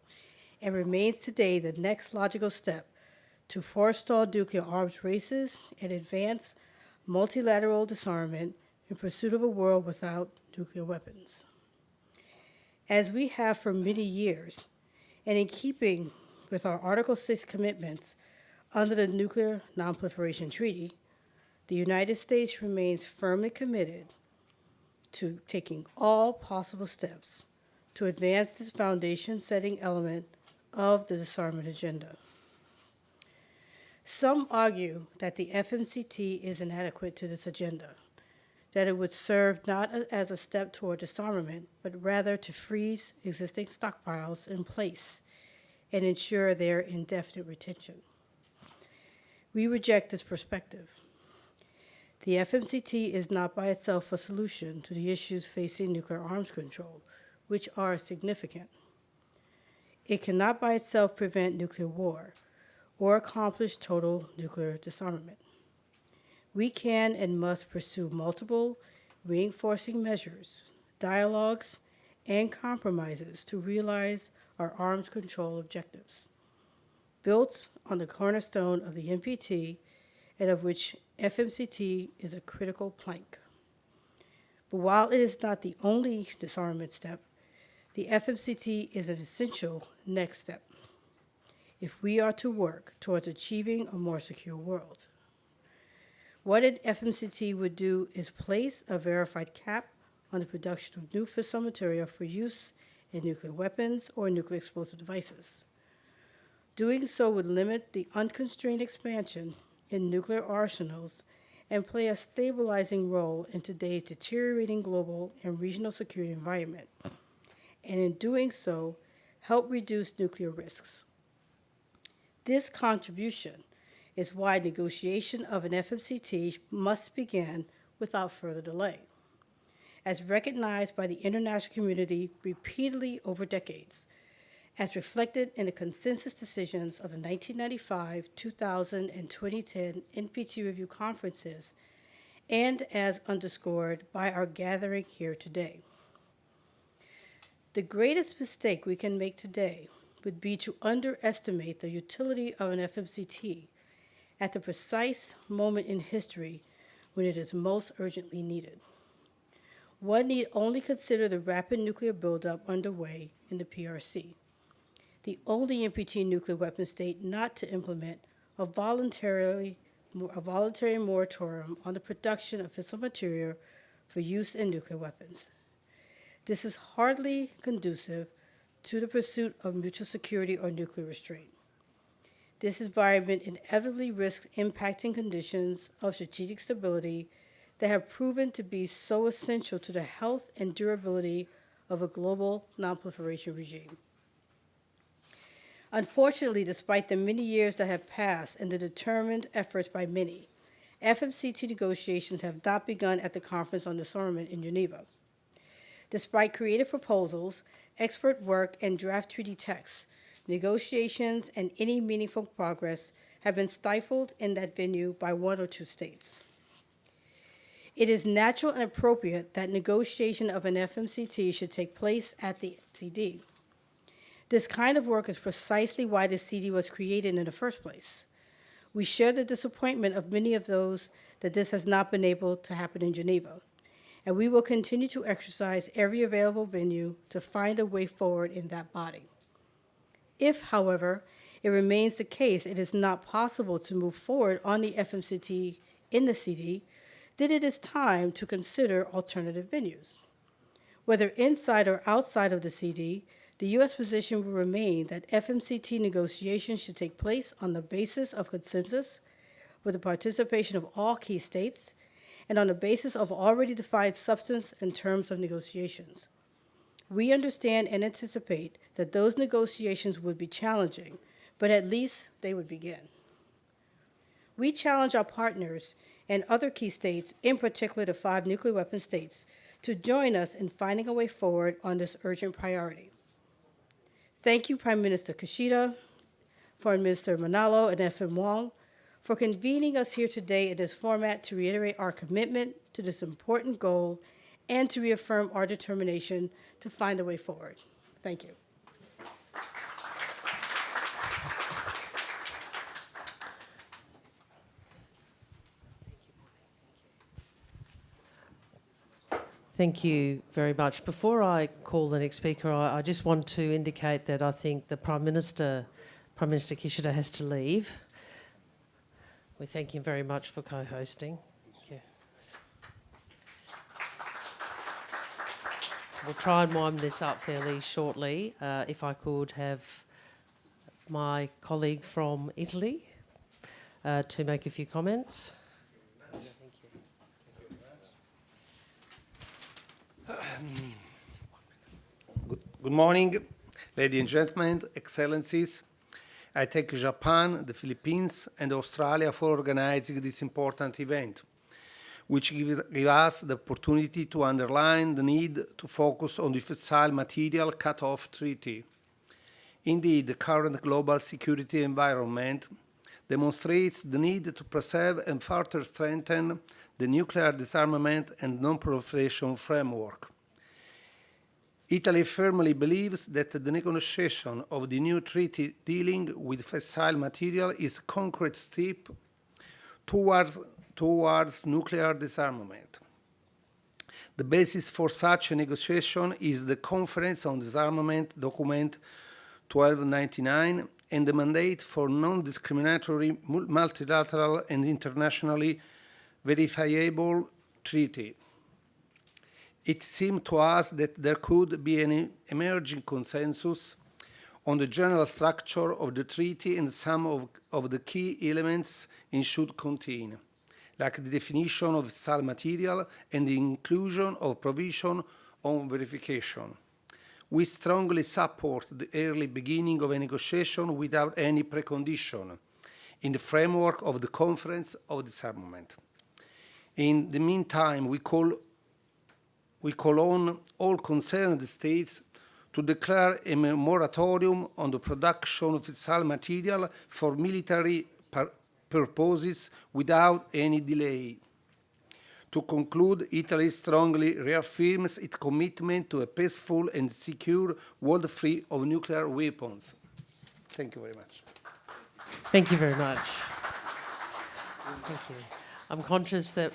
and remains today the next logical step to forestall nuclear arms races and advance multilateral disarmament in pursuit of a world without nuclear weapons. As we have for many years, and in keeping with our Article 6 commitments under the Nuclear Non-Proliferation Treaty, the United States remains firmly committed to taking all possible steps to advance this foundation-setting element of the disarmament agenda. Some argue that the FMCT is inadequate to this agenda, that it would serve not as a step toward disarmament, but rather to freeze existing stockpiles in place and ensure their indefinite retention. We reject this perspective. The FMCT is not by itself a solution to the issues facing nuclear arms control, which are significant. It cannot by itself prevent nuclear war or accomplish total nuclear disarmament. We can and must pursue multiple reinforcing measures, dialogues, and compromises to realize our arms control objectives, built on the cornerstone of the NPT and of which FMCT is a critical plank. But while it is not the only disarmament step, the FMCT is an essential next step if we are to work towards achieving a more secure world. What an FMCT would do is place a verified cap on the production of new fissile material for use in nuclear weapons or nuclear explosive devices. Doing so would limit the unconstrained expansion in nuclear arsenals and play a stabilizing role in today's deteriorating global and regional security environment, and in doing so, help reduce nuclear risks. This contribution is why negotiation of an FMCT must begin without further delay. As recognized by the international community repeatedly over decades, as reflected in the consensus decisions of the 1995, 2000, and 2010 NPT review conferences, and as underscored by our gathering here today. The greatest mistake we can make today would be to underestimate the utility of an FMCT at the precise moment in history when it is most urgently needed. One need only consider the rapid nuclear buildup underway in the PRC, the only NPT nuclear weapon state not to implement a voluntary moratorium on the production of fissile material for use in nuclear weapons. This is hardly conducive to the pursuit of mutual security or nuclear restraint. This environment inevitably risks impacting conditions of strategic stability that have proven to be so essential to the health and durability of a global non-proliferation regime. Unfortunately, despite the many years that have passed and the determined efforts by many, FMCT negotiations have not begun at the Conference on Disarmament in Geneva. Despite creative proposals, expert work, and draft treaty texts, negotiations and any meaningful progress have been stifled in that venue by one or two states. It is natural and appropriate that negotiation of an FMCT should take place at the CD. This kind of work is precisely why the CD was created in the first place. We share the disappointment of many of those that this has not been able to happen in Geneva, and we will continue to exercise every available venue to find a way forward in that body. If, however, it remains the case it is not possible to move forward on the FMCT in the CD, then it is time to consider alternative venues. Whether inside or outside of the CD, the U.S. position will remain that FMCT negotiations should take place on the basis of consensus with the participation of all key states and on the basis of already defined substance and terms of negotiations. We understand and anticipate that those negotiations would be challenging, but at least they would begin. We challenge our partners and other key states, in particular the 5 nuclear weapon states, to join us in finding a way forward on this urgent priority. Thank you, Prime Minister Kishida, Foreign Minister Manalo, and FM Wong for convening us here today in this format to reiterate our commitment to this important goal and to reaffirm our determination to find a way forward. Thank you. Thank you very much. Before I call the next speaker, I just want to indicate that I think the Prime Minister Kishida has to leave. We thank him very much for co-hosting. Thank you. We'll try and wind this up fairly shortly. If I could have my colleague from Italy to make a few comments. Good morning, ladies and gentlemen, excellencies. I thank Japan, the Philippines, and Australia for organizing this important event, which gives us the opportunity to underline the need to focus on the fissile material cut-off treaty. Indeed, the current global security environment demonstrates the need to preserve and further strengthen the nuclear disarmament and non-proliferation framework. Italy firmly believes that the negotiation of the new treaty dealing with fissile material is a concrete step towards nuclear disarmament. The basis for such a negotiation is the Conference on Disarmament Document 1299 and the mandate for non-discriminatory multilateral and internationally verifiable treaty. It seemed to us that there could be an emerging consensus on the general structure of the treaty and some of the key elements it should contain, like the definition of fissile material and the inclusion of provision on verification. We strongly support the early beginning of a negotiation without any precondition in the framework of the Conference of Disarmament. In the meantime, we call on all concerned states to declare a moratorium on the production of fissile material for military purposes without any delay. To conclude, Italy strongly reaffirms its commitment to a peaceful and secure world free of nuclear weapons. Thank you very much. Thank you very much. Thank you. I'm conscious that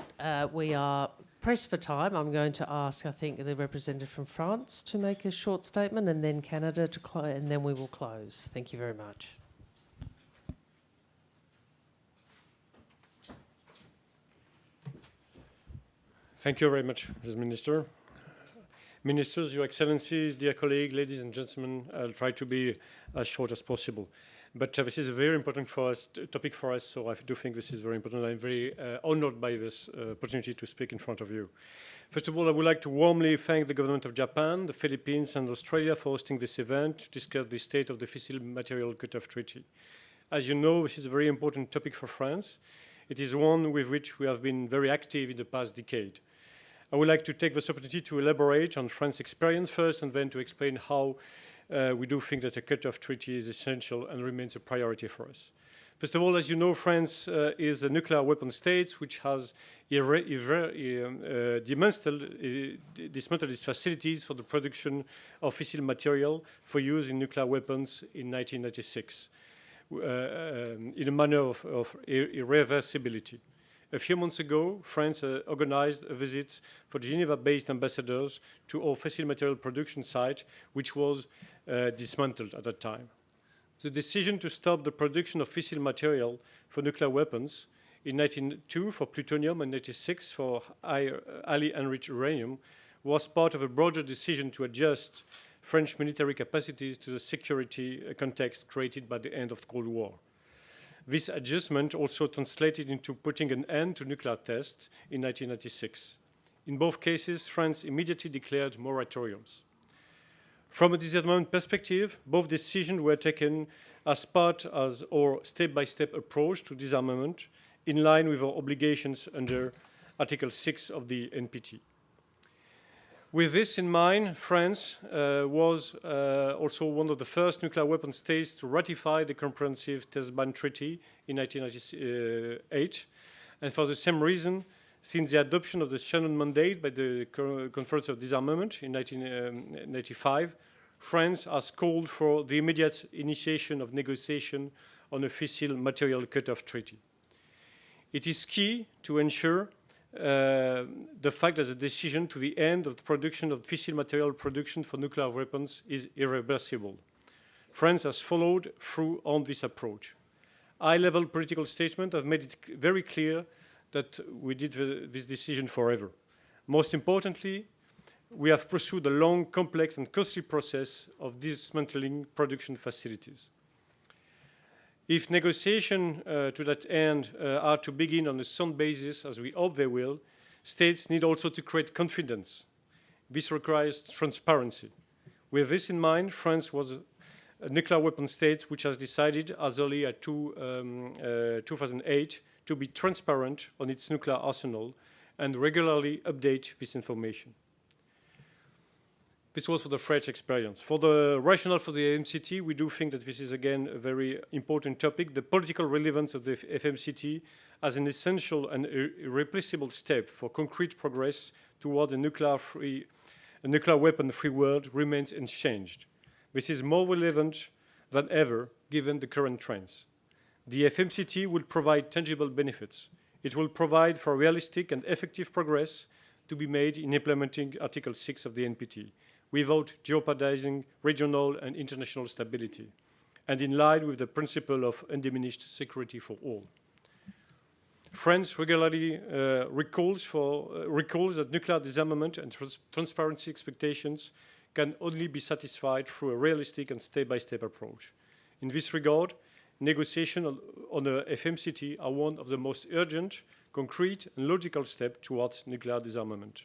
we are pressed for time. I'm going to ask, I think, the representative from France to make a short statement, and then Canada to close, and then we will close. Thank you very much. Thank you very much, Mr. Minister. Ministers, Your Excellencies, dear colleagues, ladies and gentlemen, I'll try to be as short as possible. But this is a very important topic for us, so I do think this is very important. I'm very honored by this opportunity to speak in front of you. First of all, I would like to warmly thank the government of Japan, the Philippines, and Australia for hosting this event to discuss the state of the fissile material cut-off treaty. As you know, this is a very important topic for France. It is one with which we have been very active in the past decade. I would like to take this opportunity to elaborate on France's experience first, and then to explain how we do think that a cut-off treaty is essential and remains a priority for us. First of all, as you know, France is a nuclear weapon state which has dismantled its facilities for the production of fissile material for use in nuclear weapons in 1996 in a manner of irreversibility. A few months ago, France organized a visit for Geneva-based ambassadors to our fissile material production site, which was dismantled at that time. The decision to stop the production of fissile material for nuclear weapons in 1992 for plutonium and 1996 for highly enriched uranium was part of a broader decision to adjust French military capacities to the security context created by the end of the Cold War. This adjustment also translated into putting an end to nuclear tests in 1996. In both cases, France immediately declared moratoriums. From a disarmament perspective, both decisions were taken as part of our step-by-step approach to disarmament, in line with our obligations under Article 6 of the NPT. With this in mind, France was also one of the first nuclear weapon states to ratify the Comprehensive Test Ban Treaty in 1998. And for the same reason, since the adoption of the Shannon Mandate by the Conference of Disarmament in 1995, France has called for the immediate initiation of negotiation on a fissile material cut-off treaty. It is key to ensure the fact that the decision to the end of the production of fissile material production for nuclear weapons is irreversible. France has followed through on this approach. High-level political statements have made it very clear that we did this decision forever. Most importantly, we have pursued a long, complex, and costly process of dismantling production facilities. If negotiations to that end are to begin on a sound basis, as we hope they will, states need also to create confidence. This requires transparency. With this in mind, France was a nuclear weapon state which has decided as early as 2008 to be transparent on its nuclear arsenal and regularly update this information. This was for the French experience. For the rationale for the FMCT, we do think that this is, again, a very important topic. The political relevance of the FMCT as an essential and irreplaceable step for concrete progress toward a nuclear weapon-free world remains unchanged. This is more relevant than ever, given the current trends. The FMCT will provide tangible benefits. It will provide for realistic and effective progress to be made in implementing Article 6 of the NPT, without jeopardizing regional and international stability, and in line with the principle of undiminished security for all. France regularly recalls that nuclear disarmament and transparency expectations can only be satisfied through a realistic and step-by-step approach. In this regard, negotiations on the FMCT are one of the most urgent, concrete, and logical steps towards nuclear disarmament.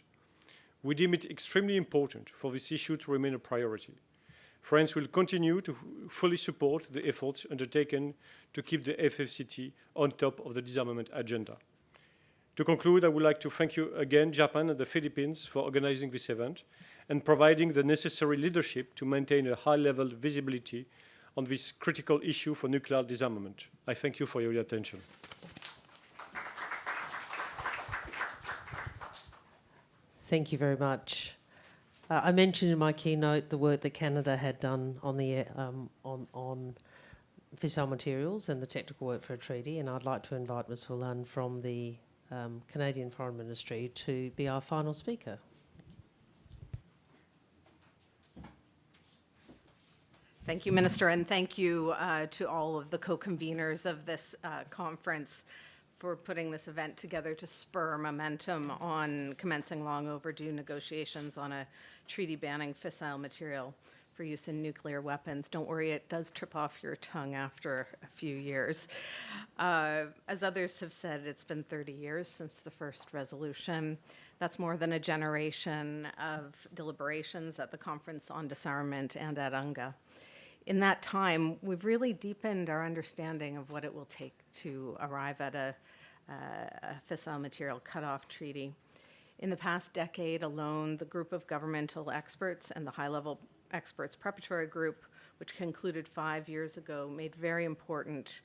We deem it extremely important for this issue to remain a priority. France will continue to fully support the efforts undertaken to keep the FMCT on top of the disarmament agenda. To conclude, I would like to thank you again, Japan and the Philippines, for organizing this event and providing the necessary leadership to maintain a high-level visibility on this critical issue for nuclear disarmament. I thank you for your attention. Thank you very much. I mentioned in my keynote the work that Canada had done on the on fissile materials and the technical work for a treaty, and I'd like to invite Ms. Whittle from the Canadian Foreign Ministry to be our final speaker. Thank you, Minister, and thank you to all of the co-conveners of this conference for putting this event together to spur momentum on commencing long overdue negotiations on a treaty banning fissile material for use in nuclear weapons. Don't worry, it does trip off your tongue after a few years. As others have said, it's been 30 years since the first resolution. That's more than a generation of deliberations at the Conference on Disarmament and at UNGA. In that time, we've really deepened our understanding of what it will take to arrive at a fissile material cutoff treaty. In the past decade alone, the group of governmental experts and the high-level experts preparatory group, which concluded 5 years ago, had very important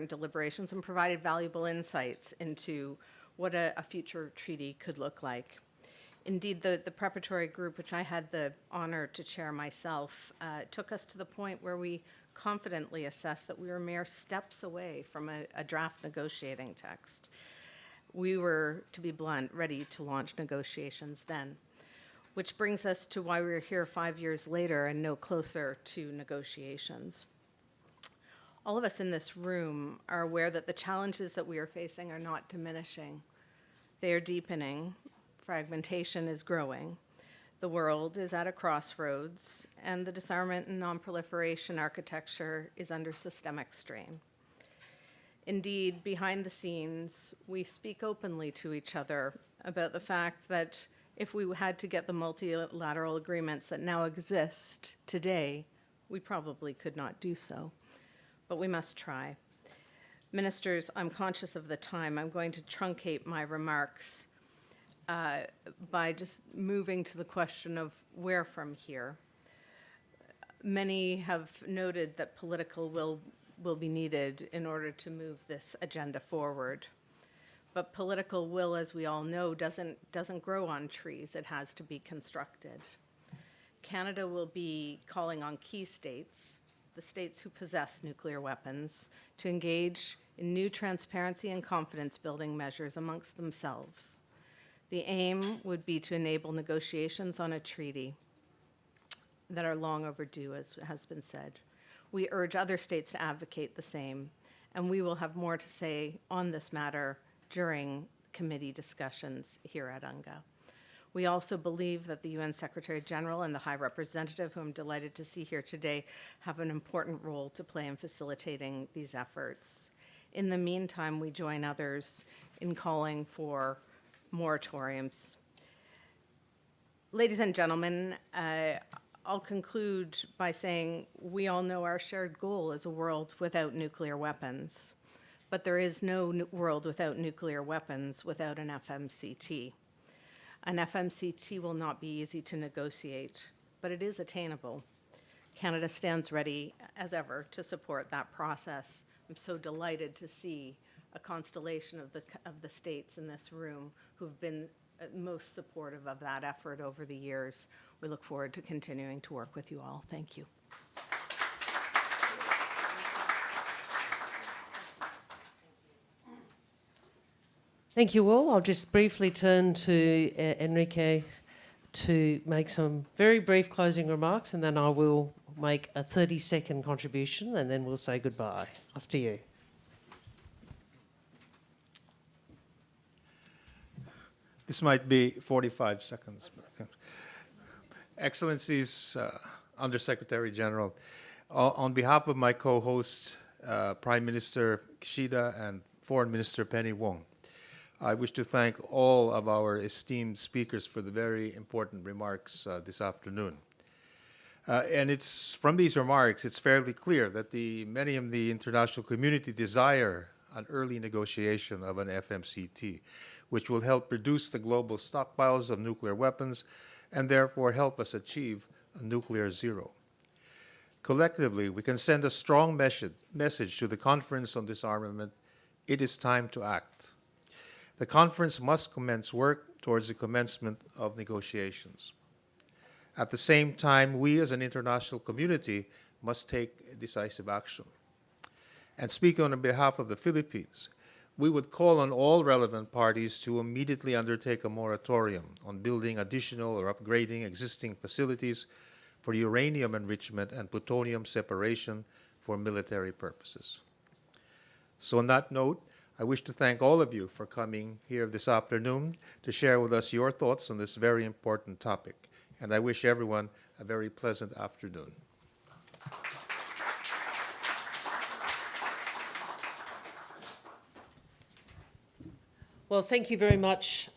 deliberations and provided valuable insights into what a future treaty could look like. Indeed, the preparatory group, which I had the honor to chair myself, took us to the point where we confidently assessed that we were mere steps away from a draft negotiating text. We were, to be blunt, ready to launch negotiations then, which brings us to why we're here 5 years later and no closer to negotiations. All of us in this room are aware that the challenges that we are facing are not diminishing. They are deepening. Fragmentation is growing. The world is at a crossroads, and the disarmament and nonproliferation architecture is under systemic strain. Indeed, behind the scenes, we speak openly to each other about the fact that if we had to get the multilateral agreements that now exist today, we probably could not do so, but we must try. Ministers, I'm conscious of the time. I'm going to truncate my remarks by just moving to the question of where from here. Many have noted that political will be needed in order to move this agenda forward. But political will, as we all know, doesn't grow on trees. It has to be constructed. Canada will be calling on key states, the states who possess nuclear weapons, to engage in new transparency and confidence-building measures amongst themselves. The aim would be to enable negotiations on a treaty that are long overdue, as has been said. We urge other states to advocate the same, and we will have more to say on this matter during committee discussions here at UNGA. We also believe that the UN Secretary General and the High Representative, who I'm delighted to see here today, have an important role to play in facilitating these efforts. In the meantime, we join others in calling for moratoriums. Ladies and gentlemen, I'll conclude by saying we all know our shared goal is a world without nuclear weapons, but there is no world without nuclear weapons without an FMCT. An FMCT will not be easy to negotiate, but it is attainable. Canada stands ready, as ever, to support that process. I'm so delighted to see a constellation of the states in this room who've been most supportive of that effort over the years. We look forward to continuing to work with you all. Thank you. Thank you all. I'll just briefly turn to Enrique to make some very brief closing remarks, and then I will make a 30-second contribution, and then we'll say goodbye. After you. This might be 45 seconds. Excellencies, Undersecretary General, on behalf of my co-hosts, Prime Minister Kishida and Foreign Minister Penny Wong, I wish to thank all of our esteemed speakers for the very important remarks this afternoon. And it's from these remarks, it's fairly clear that many in the international community desire an early negotiation of an FMCT, which will help reduce the global stockpiles of nuclear weapons and therefore help us achieve a nuclear zero. Collectively, we can send a strong message to the Conference on Disarmament. It is time to act. The conference must commence work towards the commencement of negotiations. At the same time, we as an international community must take decisive action. And speaking on behalf of the Philippines, we would call on all relevant parties to immediately undertake a moratorium on building additional or upgrading existing facilities for uranium enrichment and plutonium separation for military purposes. So on that note, I wish to thank all of you for coming here this afternoon to share with us your thoughts on this very important topic. And I wish everyone a very pleasant afternoon. Well, thank you very much,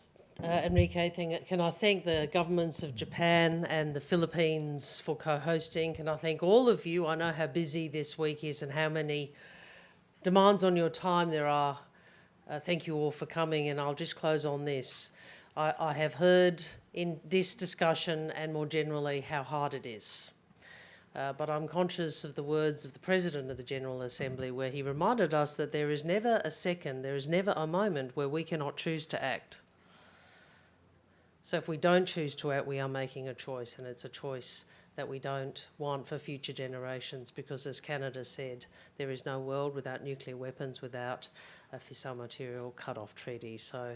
Enrique. Can I thank the governments of Japan and the Philippines for co-hosting? Can I thank all of you? I know how busy this week is and how many demands on your time there are. Thank you all for coming, and I'll just close on this. I have heard in this discussion and more generally how hard it is. But I'm conscious of the words of the President of the General Assembly, where he reminded us that there is never a second, there is never a moment where we cannot choose to act. So if we don't choose to act, we are making a choice, and it's a choice that we don't want for future generations, because as Canada said, there is no world without nuclear weapons, without a fissile material cut-off treaty. So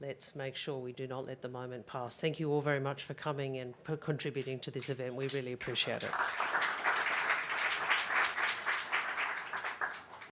let's make sure we do not let the moment pass. Thank you all very much for coming and for contributing to this event. We really appreciate it.